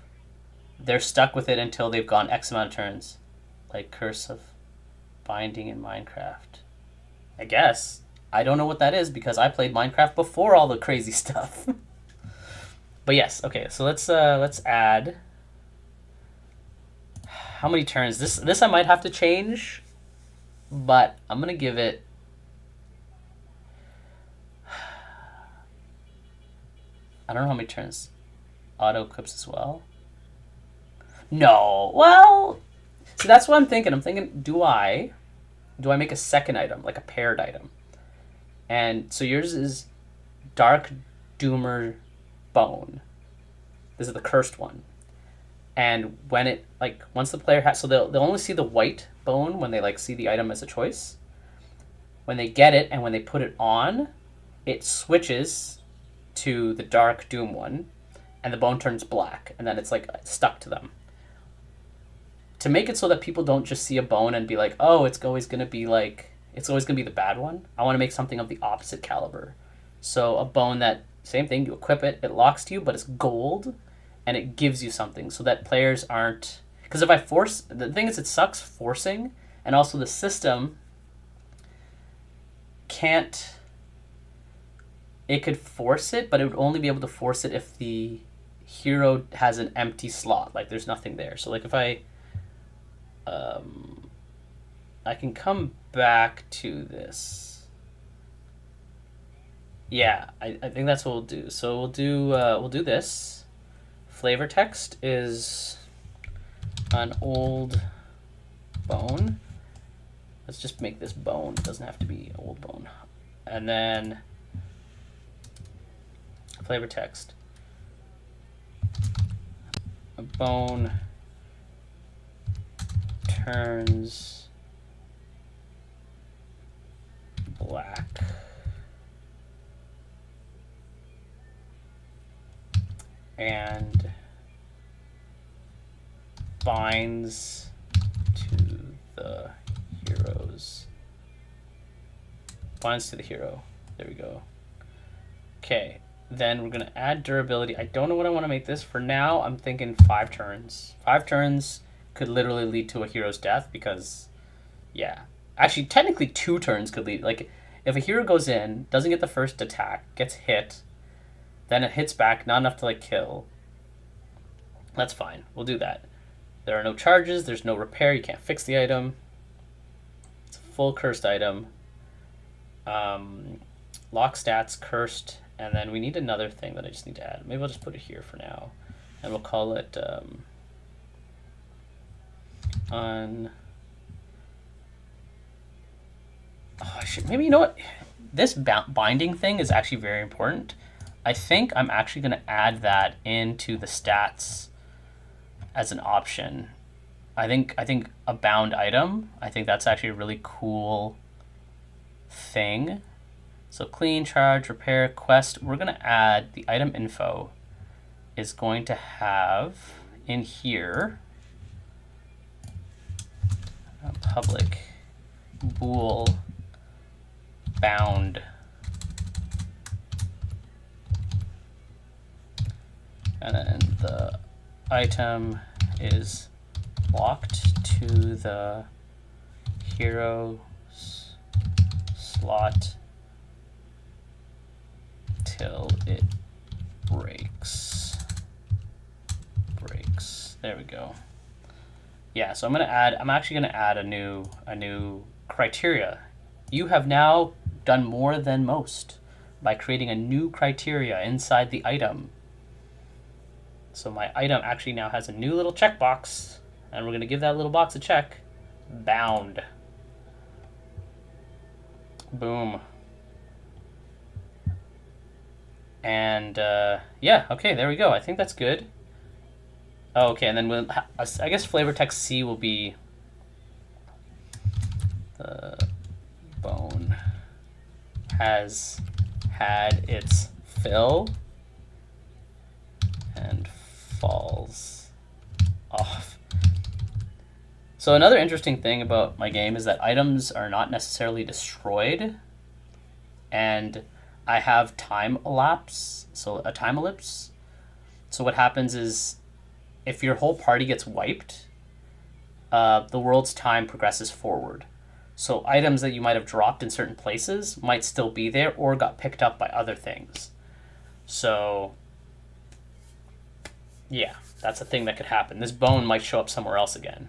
they're stuck with it until they've gone X amount of turns. Like Curse of Binding in Minecraft. I guess. I don't know what that is because I played Minecraft before all the crazy stuff. But yes, okay, so let's add. How many turns? This I might have to change, but I'm gonna give it. I don't know how many turns. Auto equips as well. No, well, see that's what I'm thinking. I'm thinking, do I make a second item, like a paired item? And so yours is Dark Doomer Bone. This is the cursed one. And when it, like, once the player has, so they'll only see the white bone when they, like, see the item as a choice. When they get it and when they put it on, it switches to the Dark Doom one, and the bone turns black, and then it's, like, stuck to them. To make it so that people don't just see a bone and be like, oh, it's always going to be, like, it's always going to be the bad one, I want to make something of the opposite caliber. So a bone that, same thing, you equip it, it locks to you, but it's gold, and it gives you something so that players aren't... Because if I force... The thing is, it sucks forcing, and also the system can't it could force it, but it would only be able to force it if the hero has an empty slot, like there's nothing there. So like if I can come back to this. Yeah, I think that's what we'll do. So we'll do this. Flavor text is an old bone. Let's just make this bone. It doesn't have to be old bone. And then flavor text. A bone turns black. And binds to the heroes. Binds to the hero. There we go. Okay, then we're gonna add durability. I don't know what I want to make this. For now, I'm thinking 5 turns. 5 turns could literally lead to a hero's death because, yeah. Actually, technically 2 turns could lead. Like, if a hero goes in, doesn't get the first attack, gets hit, then it hits back, not enough to like kill. That's fine. We'll do that. There are no charges. There's no repair. You can't fix the item. It's a full cursed item. Lock stats, cursed, and then we need another thing that I just need to add. Maybe I'll just put it here for now, and we'll call it on. Oh, maybe you know what? This binding thing is actually very important. I think I'm actually going to add that into the stats as an option. I think a bound item, I think that's actually a really cool thing. So clean, charge, repair, quest, we're going to add the item info is going to have in here a public bool bound. And then the item is locked to the hero's slot till it breaks. There we go. Yeah, so I'm actually gonna add a new criteria. You have now done more than most by creating a new criteria inside the item. So my item actually now has a new little checkbox, and we're going to give that little box a check. Bound. Boom. And yeah, okay, there we go. I think that's good. Oh, okay, and then I guess flavor text C will be the bone has had its fill and falls off. So another interesting thing about my game is that items are not necessarily destroyed, and I have time elapse, so a time ellipse. So what happens is if your whole party gets wiped, the world's time progresses forward. So items that you might have dropped in certain places might still be there or got picked up by other things. So yeah, that's a thing that could happen. This bone might show up somewhere else again.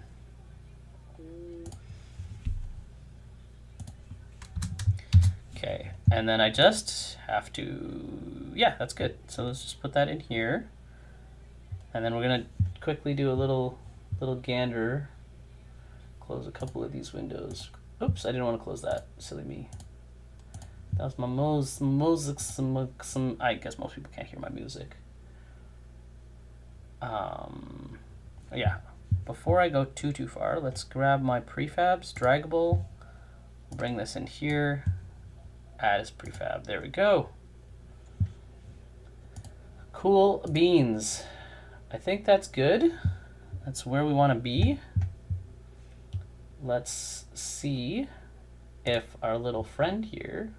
Okay, and then I just have to, yeah, that's good. So let's just put that in here. And then we're gonna quickly do a little gander. Close a couple of these windows. Oops, I didn't want to close that. Silly me. That was my music. I guess most people can't hear my music. Yeah. Before I go too far, let's grab my prefabs, draggable. Bring this in here. Add as prefab. There we go. Cool beans. I think that's good. That's where we want to be. Let's see if our little friend here,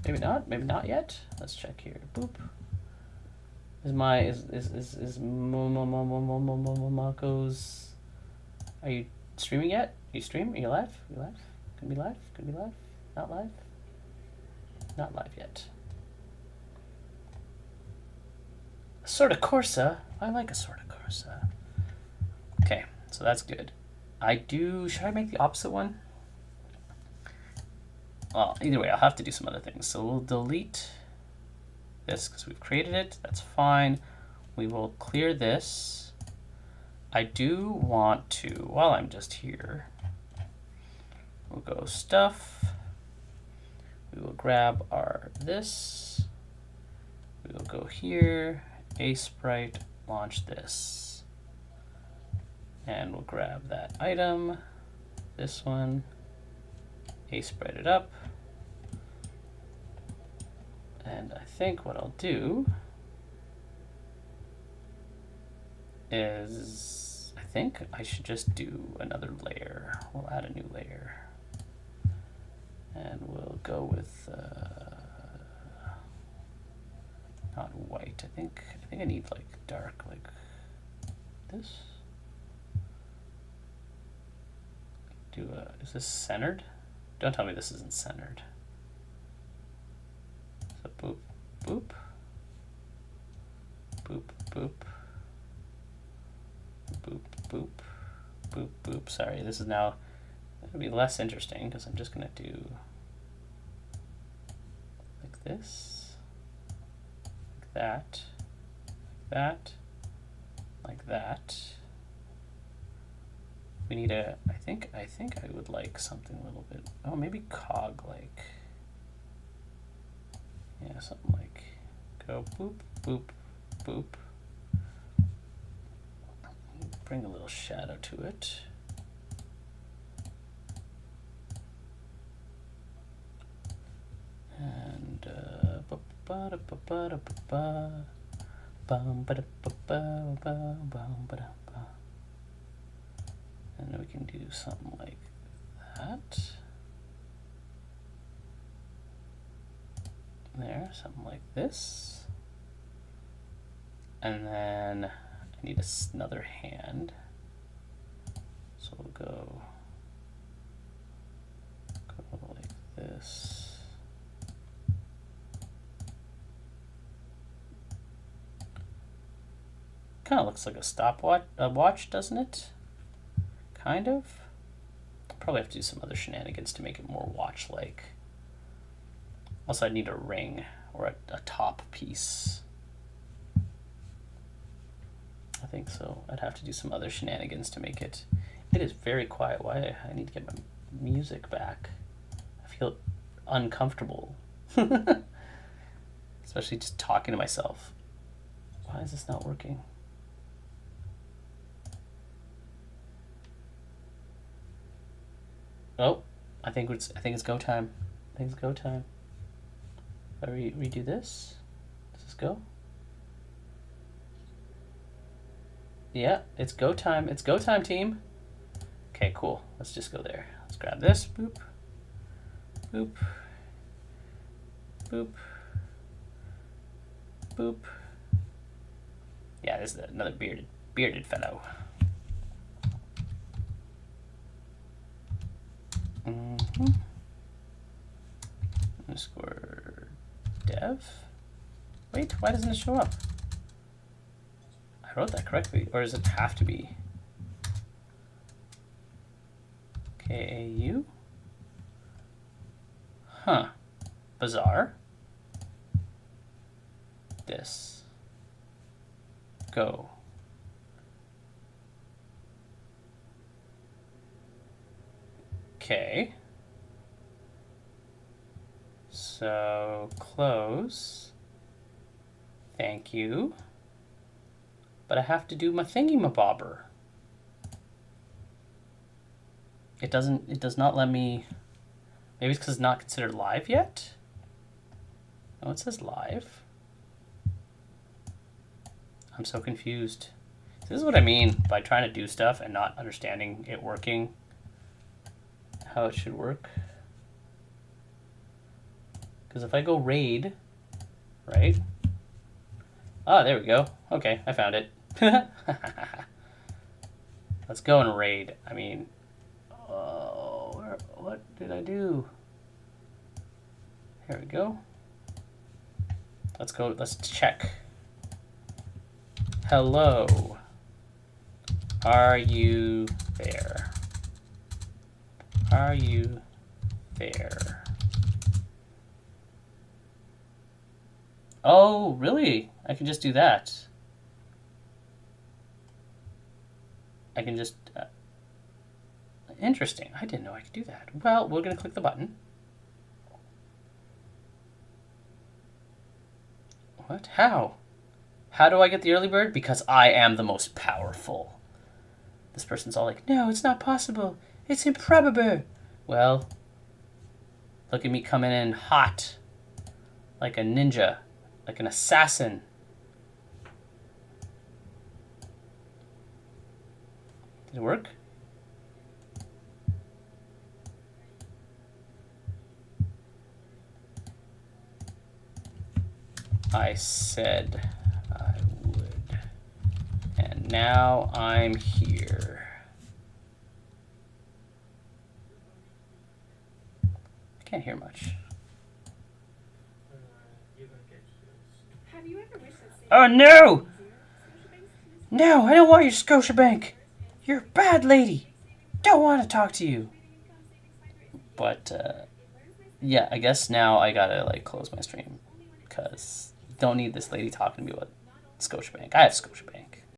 maybe not. maybe not yet. Let's check here. Boop. Is Mako's? Are you streaming yet? Are you stream? Are you live? Are you live? Could be live. Could be live. Not live. Not live yet. Sorta Corsa. I like a sorta Corsa. Okay, so that's good. Should I make the opposite one? Well, either way, I'll have to do some other things. So we'll delete this because we've created it. That's fine. We will clear this. I do want to, while I'm just here, we'll go stuff. We will grab our this. We will go here, a sprite, launch this. And we'll grab that item, this one, a sprite it up. And I think what I'll do is, I think I should just do another layer. We'll add a new layer. And we'll go with, not white. I think I need like dark, like this. Is this centered? Don't tell me this isn't centered. So boop, boop, boop, boop, boop, boop, boop, boop. Sorry, this is now going to be less interesting because I'm just going to do like this, like that, like that, like that. We need a, I think I would like something a little bit, oh, maybe cog like. Yeah, something like go boop, boop, boop. Bring a little shadow to it. And and then we can do something like that. There, something like this. And then I need another hand. So we'll go like this. Kind of looks like a stopwatch, watch, doesn't it? Kind of. Probably have to do some other shenanigans to make it more watch-like. Also, I need a ring or a top piece. I think so. I'd have to do some other shenanigans to make it. It is very quiet. Why? I need to get my music back. I feel uncomfortable. Especially just talking to myself. Why is this not working? Oh, I think it's go time. I think it's go time. If I redo this, does this go? Yeah, it's go time. It's go time, team. Okay, cool. Let's just go there. Let's grab this. Boop. Boop. Boop. Boop. Yeah, this is another bearded fellow. Underscore dev. Wait, why doesn't it show up? I wrote that correctly, or does it have to be? KAU? Huh. Bizarre. This. Go. Okay. So close. Thank you. But I have to do my thingy-mabobber. It does not let me. Maybe it's because it's not considered live yet? Oh, it says live. I'm so confused. This is what I mean by trying to do stuff and not understanding it working, how it should work. Because if I go raid, right? Ah, there we go. Okay, I found it. Let's go and raid. I mean, oh, what did I do? Here we go. Let's go. Let's check. Hello. Are you there? Are you there? Oh, really? I can just do that. I can just... interesting. I didn't know I could do that. Well, we're going to click the button. What? How? How do I get the early bird? Because I am the most powerful. This person's all like, no, it's not possible. It's improbable. Well, look at me coming in hot. Like a ninja. Like an assassin. Did it work? I said I would. And now I'm here. I can't hear much. Oh no! No, I don't want your Scotiabank. You're a bad lady. Don't want to talk to you. But yeah, I guess now I gotta like close my stream because don't need this lady talking to me about Scotiabank. I have Scotiabank.